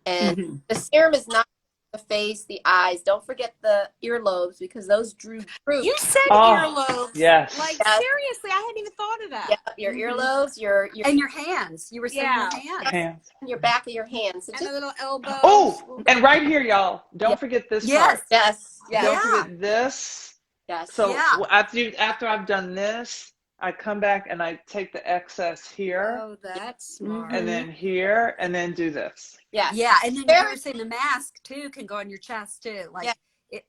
And the serum is not the the face, the eyes. Don't forget the earlobes because those droop. You said Oh, earlobes. yes. Like Yes. seriously, I hadn't even thought of that. Yeah, your earlobes, your And your hands. You were saying Yeah. your hands. Hands. your back of your hands. So And just, the little elbows. Oh, and right here, y'all, don't Yeah. forget this Yes. part. yes, Yeah. yes, Don't forget this. yes. So Yeah. after I've done this, I come back and I take the excess here, Oh, that's smart. and then here, and then do this. Yes. Yeah, and then Very- you were saying the mask too can go on your chest too. Like Yeah.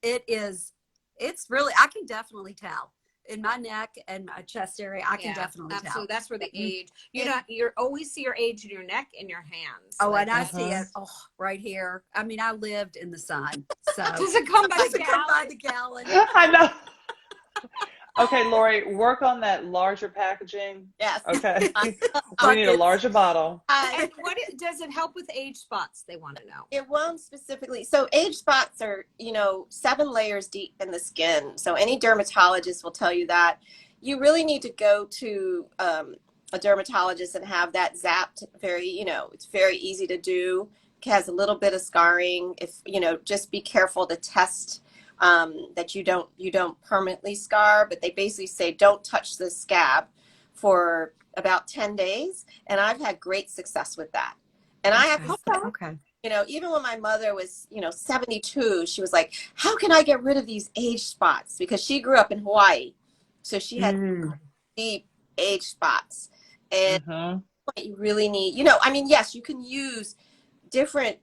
it's really, I can definitely tell in my neck and my chest area. I can definitely absolutely. tell. That's where the age. You always see your age in your neck and your hands. Oh, Like, and I see it right here. I mean, I lived in the sun, so does it come by does the it come by gallon? the gallon? I know. Okay, Lori, work on that larger packaging. Yes. Okay. We need a Buckets. larger bottle. And does it help with age spots? They want to know. It won't specifically. So age spots are, 7 layers deep in the skin. So any dermatologist will tell you that. You really need to go to a dermatologist and have that zapped. It's very easy to do. It has a little bit of scarring. If, just be careful to test that you don't permanently scar, but they basically say don't touch the scab for about 10 days. And I've had great success with that. And I have to say, Okay. even when my mother was, 72, she was like, how can I get rid of these age spots? Because she grew up in Hawaii. So she had deep age spots. And what you really need, yes, you can use different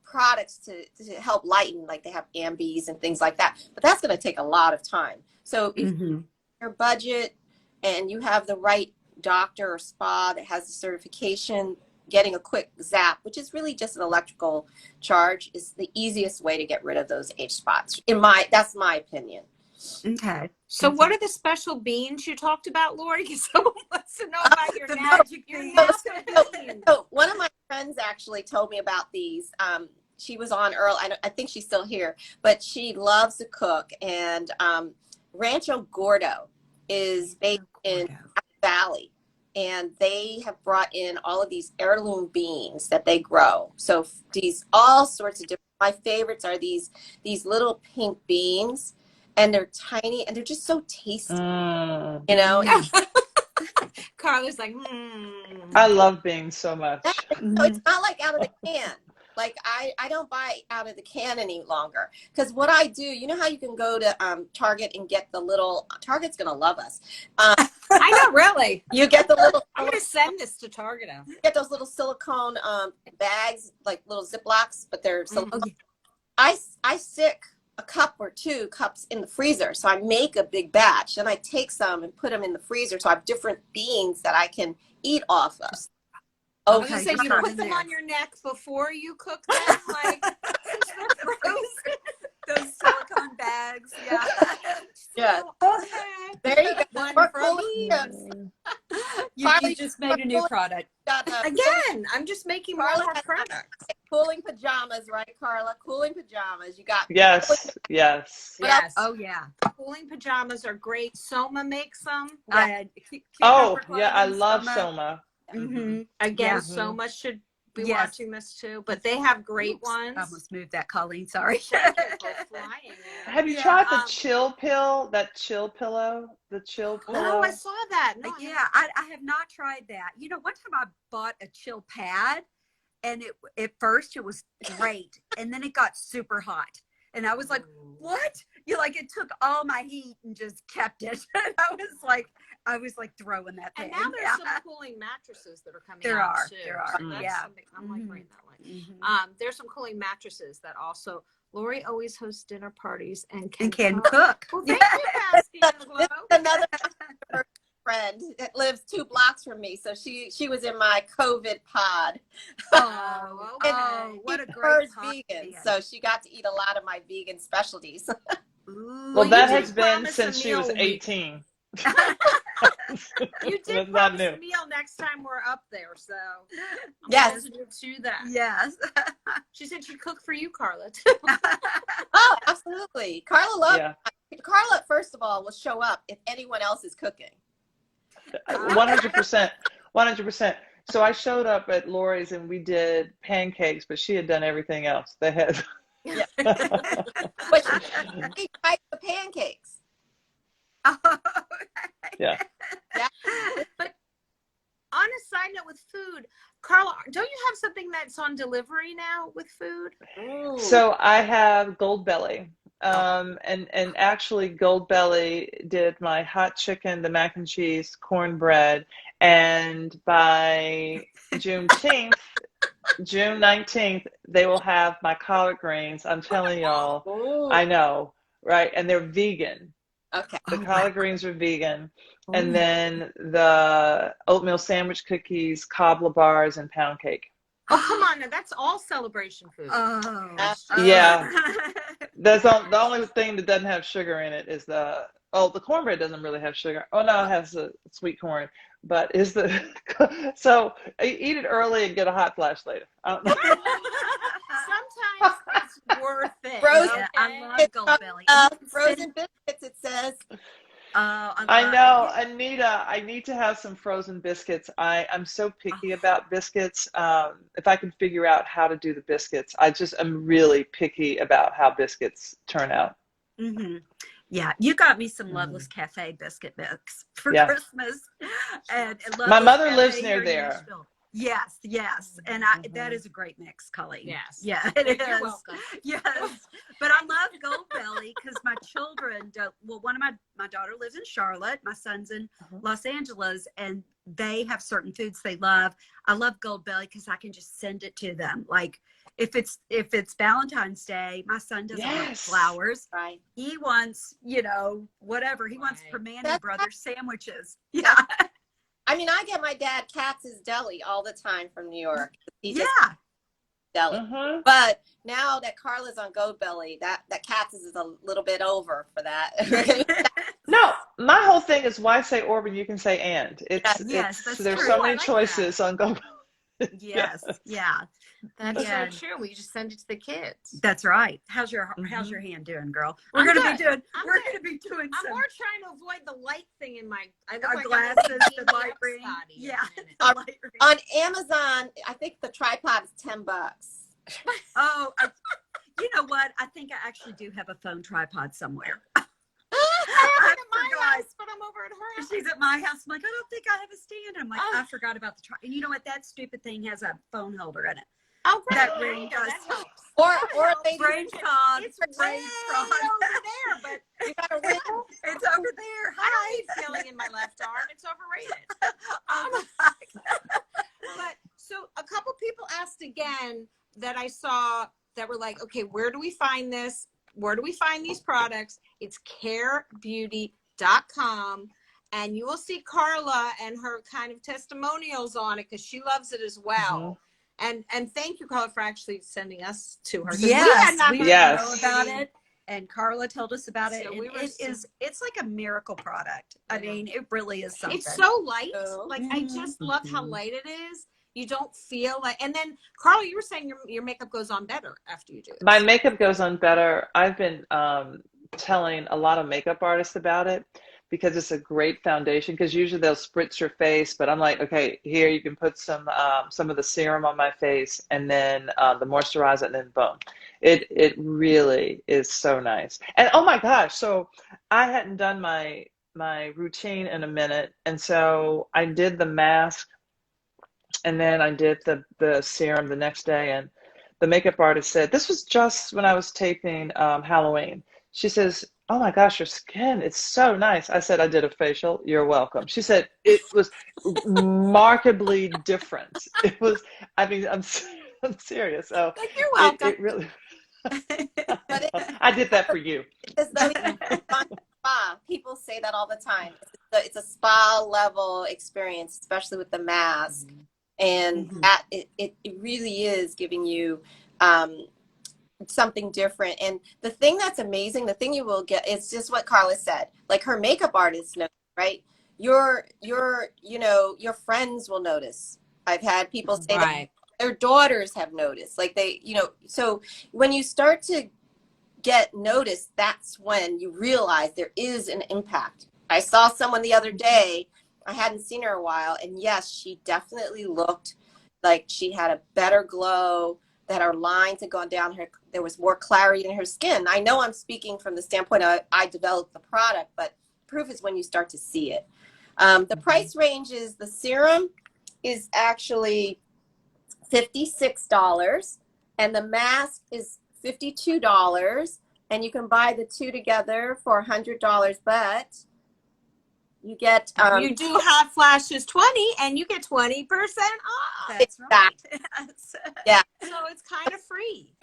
products to help lighten, like they have Ambies and things like that. But that's going to take a lot of time. So if your budget and you have the right doctor or spa that has the certification, getting a quick zap, which is really just an electrical charge, is the easiest way to get rid of those age spots. That's my opinion. Okay. So what are the special beans you talked about, Lori? Because someone wants to know about your The magic magic beans. So one of my friends actually told me about these. She was on Earl. I think she's still here, but she loves to cook. And Rancho Gordo is based in Apple Valley. And they have brought in all of these heirloom beans that they grow. So these all sorts of different. My favorites are these little pink beans, and they're tiny and they're just so tasty. Carla's like, I love beans so much. So it's not like out of the can. Like I don't buy out of the can any longer, because what I do, how you can go to Target and get the little, Target's gonna love us. I know, really. You get the little. I'm gonna send this to Target. You get those little silicone bags, like little Ziplocs, but they're silicone. I stick a cup or 2 cups in the freezer, so I make a big batch, and I take some and put them in the freezer, so I have different beans that I can eat off of. I was gonna say, you put them on your neck before you cook them, like those silicone bags. Yeah. Yeah. Okay. There you go. One Or for cooling me. chips. You just made a new product. Again, I'm just making more Carla and more has products. Cooling pajamas, right, Carla? Cooling pajamas. You got Yes. Yes. Oh yeah. Cooling pajamas are great. Soma makes them. I love Soma. Again, Soma should be watching this too, but they have great ones. I almost moved that, Colleen. Sorry. Have you tried the chill pill? That chill pillow? The chill pillow? Oh, I saw that. No, I have not tried that. One time I bought a chill pad, and at first it was great, and then it got super hot, and I was like, "What?" It took all my heat and just kept it. And I was like throwing that thing. And now there's some cooling mattresses that are coming There out are. too. There are. So that's something I'm like right that way. There's some cooling mattresses that also. Lori always hosts dinner parties and can cook. Well, thank you, Pasty and the Glow. another friend that lives 2 blocks from me, so she was in my COVID pod. Oh, okay. What a Hers great vegan, so she got to eat a lot of my vegan specialties. Well, that you has did been promise since a she was meal 18. You did That's not promise new. a meal next time we're up there, so I'm Yes. positive to that. Yes. She said she'd cook for you, Carla, too. Oh, absolutely. Carla loves. Yeah. Carla, first of all, will show up if anyone else is cooking. 100%. 100%. So I showed up at Lori's and we did pancakes, but she had done everything else. They had But she tried the pancakes. Oh, Yeah. Yeah. But on a side note with food, Carla, don't you have something that's on delivery now with food? Ooh. So I have Gold Belly. And actually Gold Belly did my hot chicken, the mac and cheese, cornbread, and by Juneteenth, June 19th, they will have my collard greens. I'm telling y'all, Ooh. I know, right? And they're vegan. Okay. The collard greens are vegan. And Oh. then the oatmeal sandwich cookies, cobbler bars, and pound cake. Oh, come on. Now, that's all celebration food. Oh. Yeah. That's the only thing that doesn't have sugar in it is the cornbread doesn't really have sugar. Oh no, it has the sweet corn, but is the so eat it early and get a hot flash later. I don't know. Sometimes it's worth it. Frozen- Yeah, I love Gold Belly. Frozen biscuits, it says. I know, Anita, I need to have some frozen biscuits. I'm so picky about biscuits. If I can figure out how to do the biscuits, I'm really picky about how biscuits turn out. Mm-hmm. Yeah, you got me some Loveless Cafe biscuit mix for Yeah. Christmas. And My mother Cafe lives here near in there. Nashville. Yes, yes. And that is a great mix, Colleen. Yes. Yeah, it is. You're welcome. Yes. But I love Gold Belly because my children don't. Well, one of my daughter lives in Charlotte. My son's in Los Angeles, and they have certain foods they love. I love Gold Belly because I can just send it to them. Like if it's Valentine's Day, my son doesn't want Yes. flowers. Right. He wants, whatever. He wants Permane That's Brothers sandwiches. Yeah. I mean, I get my dad Katz's Deli all the time from New York. He just Yeah. deli. Mm-hmm. But now that Carla's on Gold Belly, that Katz's is a little bit over for that. No, my whole thing is why say or when you can say and. Yes, that's There's true. so I many like choices on Go. Yes. Yeah. That's Yeah. so true. We just send it to the kids. That's right. How's your hand doing, girl? I'm We're good. gonna be doing I'm we're good. gonna be doing I'm some more trying to avoid the light thing in my I look our like glasses, I'm gonna the be light ring. Scotty in a Yeah. minute. The light ring. On Amazon, I think the tripod is $10. Oh, you know what? I think I actually do have a phone tripod somewhere. I have it at my forgot. house, but I'm over at her house. She's at my house. I'm like, I don't think I have a stand. I'm like, I forgot about the tripod. And you know what? That stupid thing has a phone holder in it. Oh, great. That There ring you go. does That help. helps. Or they Brain fog. It's brain way fog. over there, but you got a ring. It's over there. I Hi. don't need feeling in my left arm. It's overrated. But so a couple people asked again that I saw that were like, okay, where do we find this? Where do we find these products? It's carebeauty.com. And you will see Carla and her kind of testimonials on it because she loves it as well. And thank you, Carla, for actually sending us to her. Yes, we didn't Yes. know about it. And Carla told us about it. So And we were it's like a miracle product. I mean, it really is something. It's so light. Oh. Like I just love how light it is. You don't feel like, and then Carla, you were saying your makeup goes on better after you do it. My makeup goes on better. I've been telling a lot of makeup artists about it because it's a great foundation. Because usually they'll spritz your face, but I'm like, okay, here you can put some of the serum on my face, and then the moisturizer, and then boom. It really is so nice. And oh my gosh, so I hadn't done my routine in a minute, and so I did the mask. And then I did the serum the next day, and the makeup artist said, this was just when I was taping Halloween. She says, oh my gosh, your skin, it's so nice. I said, I did a facial. You're welcome. She said, it was markedly different. It was, I mean, I'm serious. So Like, you're welcome. It really, But I did that for you. it's spa. People say that all the time. It's a spa level experience, especially with the mask. And that it really is giving you something different. And the thing that's amazing, the thing you will get, it's just what Carla said. Like her makeup artist knows, right? Your friends will notice. I've had people say that their daughters have noticed. Like so when you start to get noticed, that's when you realize there is an impact. I saw someone the other day. I hadn't seen her a while, and yes, she definitely looked like she had a better glow, that her lines had gone down, there was more clarity in her skin. I know I'm speaking from the standpoint I developed the product, but proof is when you start to see it. The price range is, the serum is actually $56 and the mask is $52, and you can buy the two together for $100, but you get you do Hot Flashes 20 and you get 20% off. That's right. Yes. Yeah. So it's kind of free.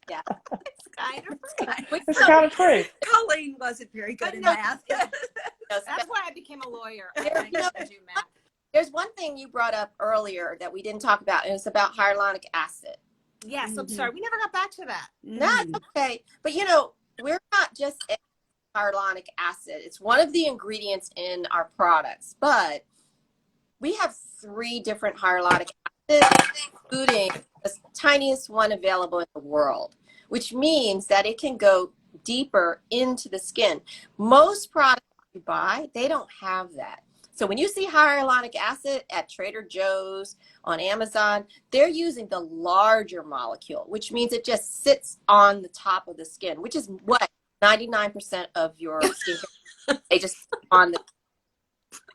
Yeah. It's kind of free. It's kind of free. Colleen wasn't very good in math. That's why I became a lawyer. I You know, can do math. there's one thing you brought up earlier that we didn't talk about, and it's about hyaluronic acid. Yes, I'm sorry. We never got back to that. That's okay. But you know, we're not just hyaluronic acid. It's one of the ingredients in our products, but we have 3 different hyaluronic acids, including the tiniest one available in the world, which means that it can go deeper into the skin. Most products you buy, they don't have that. So when you see hyaluronic acid at Trader Joe's, on Amazon, they're using the larger molecule, which means it just sits on the top of the skin, which is what 99% of your skin, they just on the,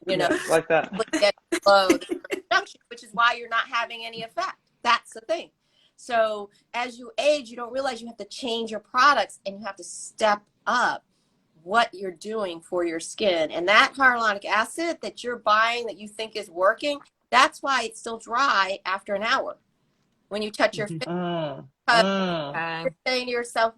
you know, like that. Below the junction, which is why you're not having any effect. That's the thing. So as you age, you don't realize you have to change your products and you have to step up what you're doing for your skin. And that hyaluronic acid that you're buying that you think is working, that's why it's still dry after an hour when you touch your face. You're saying to yourself,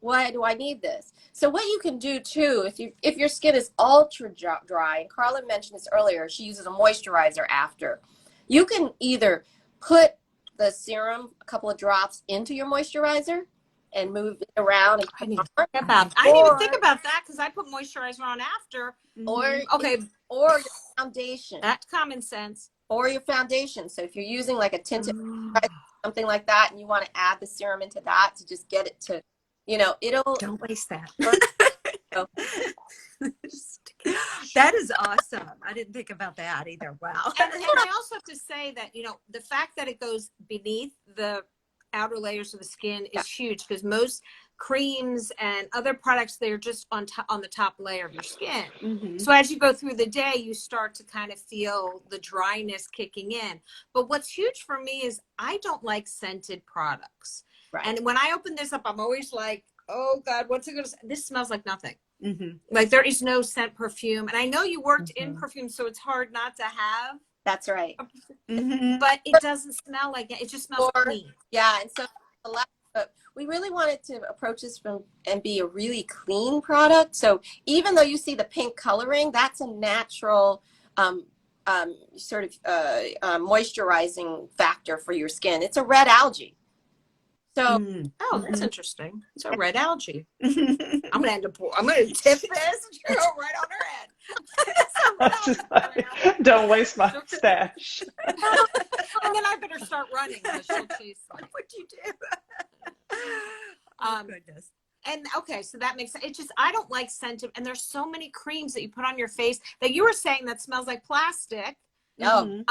why do I need this? So what you can do too, if your skin is ultra dry, and Carla mentioned this earlier, she uses a moisturizer after, you can either put the serum, a couple of drops, into your moisturizer and move it around. And I didn't even think about that because I put moisturizer on after. Or your foundation. That's common sense. Or your foundation. So if you're using like a tinted something like that, and you want to add the serum into that to just get it to, you know, it'll. Don't waste that. That is awesome. I didn't think about that either. Wow. And I also have to say that, you know, the fact that it goes beneath the outer layers of the skin is huge, because most creams and other products, they're just on the top layer of your skin. So as you go through the day, you start to kind of feel the dryness kicking in. But what's huge for me is I don't like scented products. Right. And when I open this up, I'm always like, oh God, what's it going to say? This smells like nothing. Like there is no scent perfume. And I know you worked in perfume, so it's hard not to have. That's right. But it doesn't smell like it. It just smells clean. Yeah. And so but we really wanted to approach this and be a really clean product. So even though you see the pink coloring, that's a natural sort of moisturizing factor for your skin. It's a red algae. So that's interesting. It's a red algae. I'm gonna tip this and go right on her head. Like, don't waste my stash. And then I better start running. She'll chase me. What'd you do? Goodness. And okay, so that makes sense. It's just I don't like scented, and there's so many creams that you put on your face that you were saying that smells like plastic. No.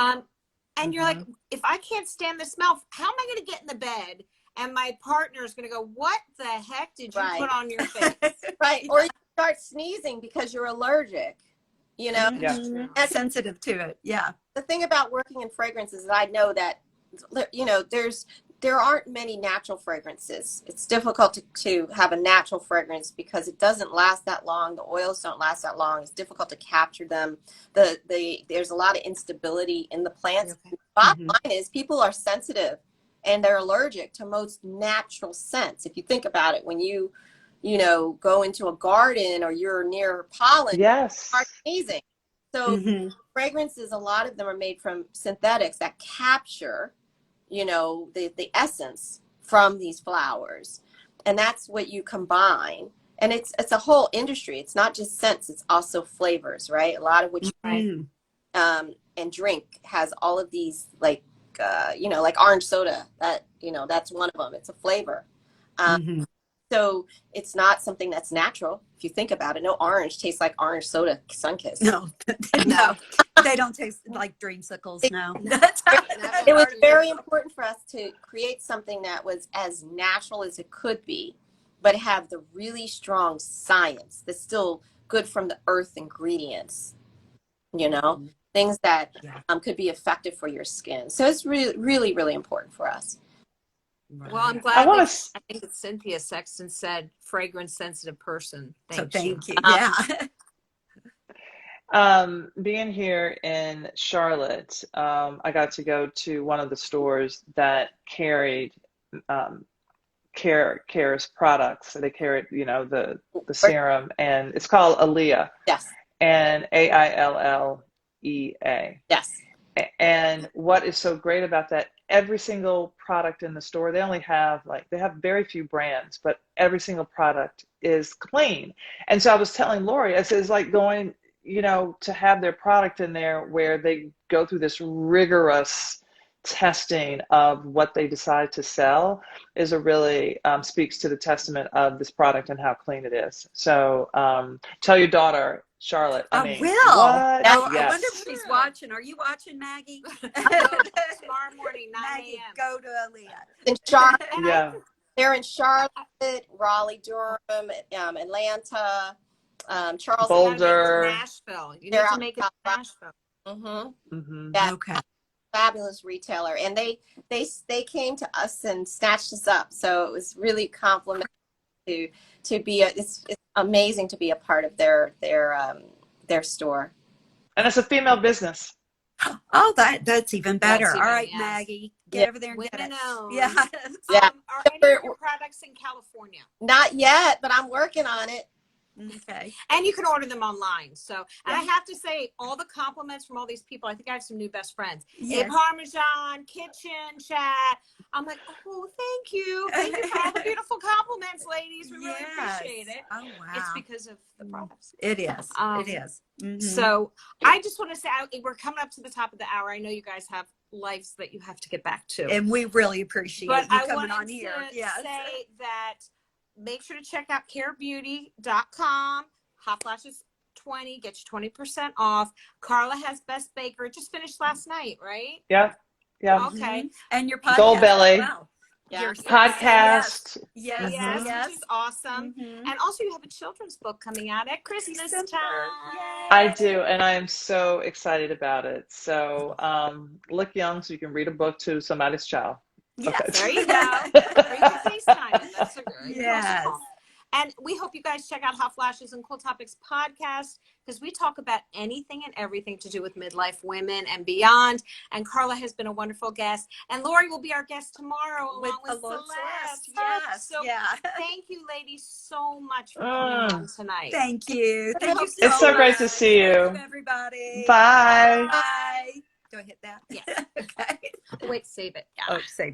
And you're like, if I can't stand the smell, how am I going to get in the bed? And my partner is going to go, what the heck did you put on your face? Right. Or you start sneezing because you're allergic, you know? And sensitive to it. Yeah. The thing about working in fragrances is I know that, you know, there aren't many natural fragrances. It's difficult to have a natural fragrance because it doesn't last that long. The oils don't last that long. It's difficult to capture them. There's a lot of instability in the plants. Bottom line is people are sensitive and they're allergic to most natural scents. If you think about it, when you know, go into a garden or you're near pollen, you start sneezing. So fragrances, a lot of them are made from synthetics that capture, you know, the essence from these flowers. And that's what you combine. And it's a whole industry. It's not just scents, it's also flavors, right? A lot of what you buy and drink has all of these, like, you know, like orange soda, that, you know, that's one of them. It's a flavor. So So it's not something that's natural. If you think about it, no orange tastes like orange soda Sunkist. No, no, they don't taste like dreamsicles. No, It was very important for us to create something that was as natural as it could be, but have the really strong science that's still good from the earth ingredients, you know, things that could be effective for your skin. So it's really, really, really important for us. Well, I'm glad. I think that Cynthia Sexton said fragrance sensitive person. Thank you. Being here in Charlotte, I got to go to one of the stores that carried Care's products. So they carried, you know, the serum, and it's called Aaliyah. Yes. And AILLEA. Yes. And what is so great about that, every single product in the store, they only have they have very few brands, but every single product is clean. And so I was telling Lori, I said, it's like going, you know, to have their product in there where they go through this rigorous testing of what they decide to sell is a really speaks to the testament of this product and how clean it is. So tell your daughter, Charlotte. I will. What? Oh, yes. I wonder if she's watching. Are you watching, Maggie? Tomorrow morning, 9 Maggie, a.m. go to Aaliyah. In Charlotte, Yeah. they're in Charlotte, Raleigh, Durham, Atlanta, Charleston, Boulder, Nashville. You need to make it to Nashville. Okay. Fabulous retailer, and they came to us and snatched us up. So it was really complimentary to be it's amazing to be a part of their store. and it's a female business. Oh, that's even better. That's All right, yes. Maggie, get over there and get it. Yeah. Yeah. Are any of your products in California? Not yet, but I'm working on it. Okay. And you can order them online. So, and I have to say, all the compliments from all these people, I think I have some new best friends. Yes. A Parmesan, Kitchen Chat. I'm like, oh, thank you. Thank you for all the beautiful compliments, ladies. We really appreciate it. Oh, wow. It's because of the products. It is. It is. So I just want to say, we're coming up to the top of the hour. I know you guys have lives that you have to get back to. And we really appreciate you coming on here. Yes. Say that make sure to check out carebeauty.com. Hot Flashes 20 gets you 20% off. Carla has Best Baker. It just finished last night, right? Yeah. Yeah. Okay. And your podcast. Gold Belly. Wow. Yeah. Podcast. Yes. Yes, which is awesome. And also you have a children's book coming out at Christmas time. I do, and I am so excited about it. So look young so you can read a book to somebody's child. Yes. Okay. There you go. Bring your FaceTime. That's a great. Yes. And we hope you guys check out Hot Flashes and Cool Topics podcast, because we talk about anything and everything to do with midlife women and beyond. And Carla has been a wonderful guest. And Lori will be our guest tomorrow along with Celeste. Yes. So thank you, ladies, so much for coming on tonight. Thank you. Thank you so It's so much. great to see you. Thank you, everybody. Bye. Bye. Do I hit that? Yes. Okay. Wait, save it. Yeah. Oh, save